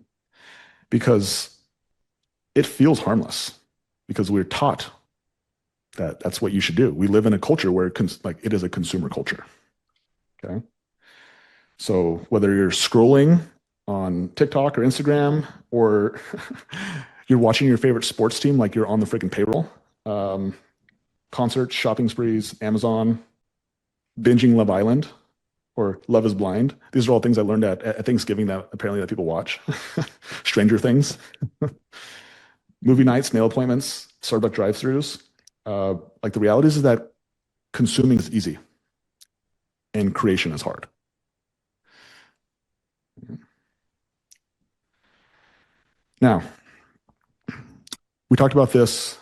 Because it feels harmless because we're taught that that's what you should do. We live in a culture where like it is a consumer culture. Okay. So whether you're scrolling on TikTok or Instagram, or you're watching your favorite sports team like you're on the freaking payroll, concerts, shopping sprees, Amazon, binging Love Island, or Love is Blind. These are all things I learned at Thanksgiving that apparently that people watch. Stranger Things, movie nights, nail appointments, Starbucks drive-throughs. Like the reality is that consuming is easy and creation is hard. Now, we talked about this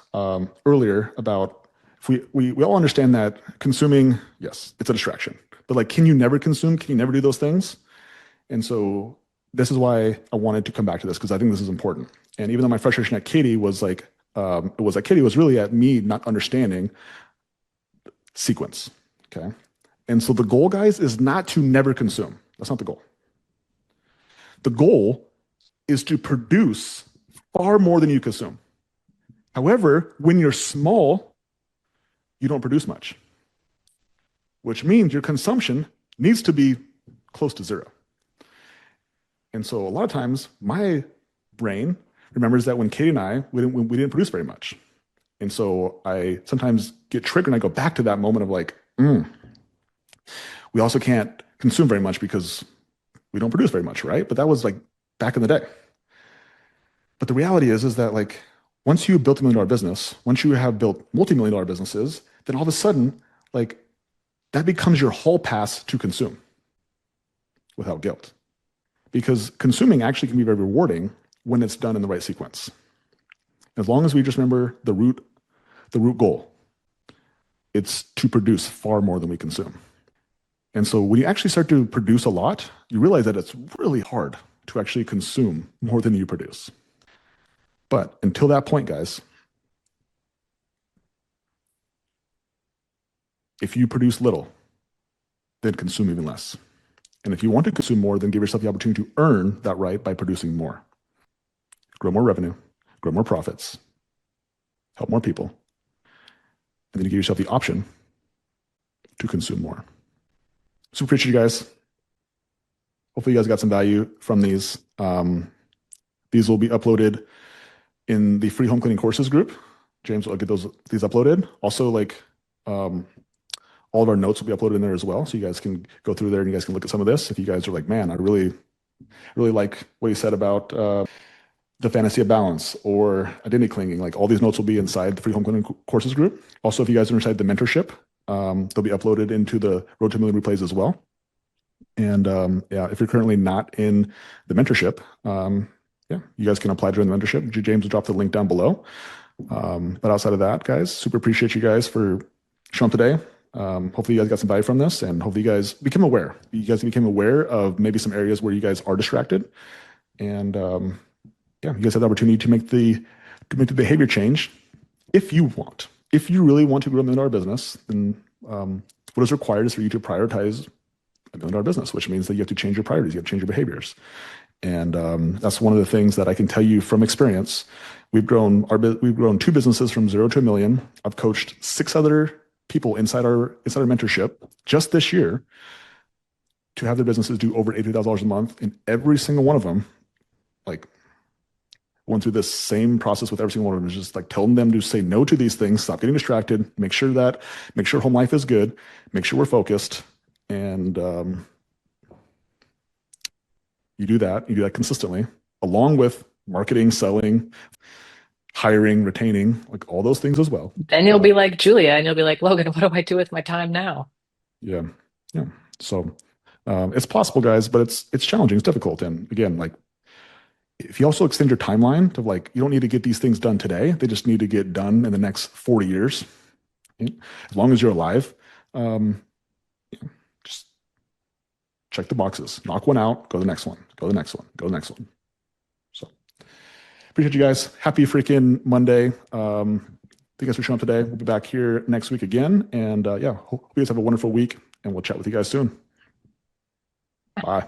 earlier about if we all understand that consuming, yes, it's a distraction, but like, can you never consume? Can you never do those things? And so this is why I wanted to come back to this because I think this is important. And even though my frustration at Katie was like, it was like Katie was really at me not understanding sequence. Okay. And so the goal, guys, is not to never consume. That's not the goal. The goal is to produce far more than you consume. However, when you're small, you don't produce much, which means your consumption needs to be close to zero. And so a lot of times my brain remembers that when Katie and I, we didn't produce very much. And so I sometimes get triggered and I go back to that moment of like, we also can't consume very much because we don't produce very much, right? But that was like back in the day. But the reality is that like once you built $1 million business, once you have built multi-million dollar businesses, then all of a sudden, like that becomes your hall pass to consume without guilt. Because consuming actually can be very rewarding when it's done in the right sequence. As long as we just remember the root goal, it's to produce far more than we consume. And so when you actually start to produce a lot, you realize that it's really hard to actually consume more than you produce. But until that point, guys, if you produce little, then consume even less. And if you want to consume more, then give yourself the opportunity to earn that right by producing more. Grow more revenue, grow more profits, help more people, and then you give yourself the option to consume more. Super appreciate you guys. Hopefully you guys got some value from these. These will be uploaded in the free home cleaning courses group. James will get these uploaded. Also, like all of our notes will be uploaded in there as well. So you guys can go through there and you guys can look at some of this. If you guys are like, man, I really like what you said about the fantasy of balance or identity clinging, like all these notes will be inside the free home cleaning courses group. Also, if you guys are inside the mentorship, they'll be uploaded into the Road to a Million replays as well. And yeah, if you're currently not in the mentorship, yeah, you guys can apply to join the mentorship. James will drop the link down below. But outside of that, guys, super appreciate you guys for showing up today. Hopefully you guys got some value from this and hopefully you guys become aware. You guys became aware of maybe some areas where you guys are distracted. And yeah, you guys have the opportunity to make the behavior change if you want. If you really want to grow $1 million business, then what is required is for you to prioritize $1 million business, which means that you have to change your priorities, you have to change your behaviors. And that's one of the things that I can tell you from experience. We've grown 2 businesses from 0 to $1 million. I've coached 6 other people inside our mentorship just this year to have their businesses do over $80,000 a month, and every single one of them, like, went through this same process with every single one of them. Just like telling them to say no to these things, stop getting distracted, make sure home life is good, make sure we're focused, and you do that consistently, along with marketing, selling, hiring, retaining, like all those things as well. Then you'll be like Julia and you'll be like, Logan, what do I do with my time now? Yeah, yeah. So it's possible, guys, but it's challenging. It's difficult, and again, like if you also extend your timeline to like you don't need to get these things done today; they just need to get done in the next 40 years. Okay? As long as you're alive, um, just check the boxes, knock one out, go to the next one, go to the next one, go to the next one. So appreciate you guys. Happy freaking Monday. Thank you guys for showing up today. We'll be back here next week again. And yeah, hope you guys have a wonderful week and we'll chat with you guys soon. Bye.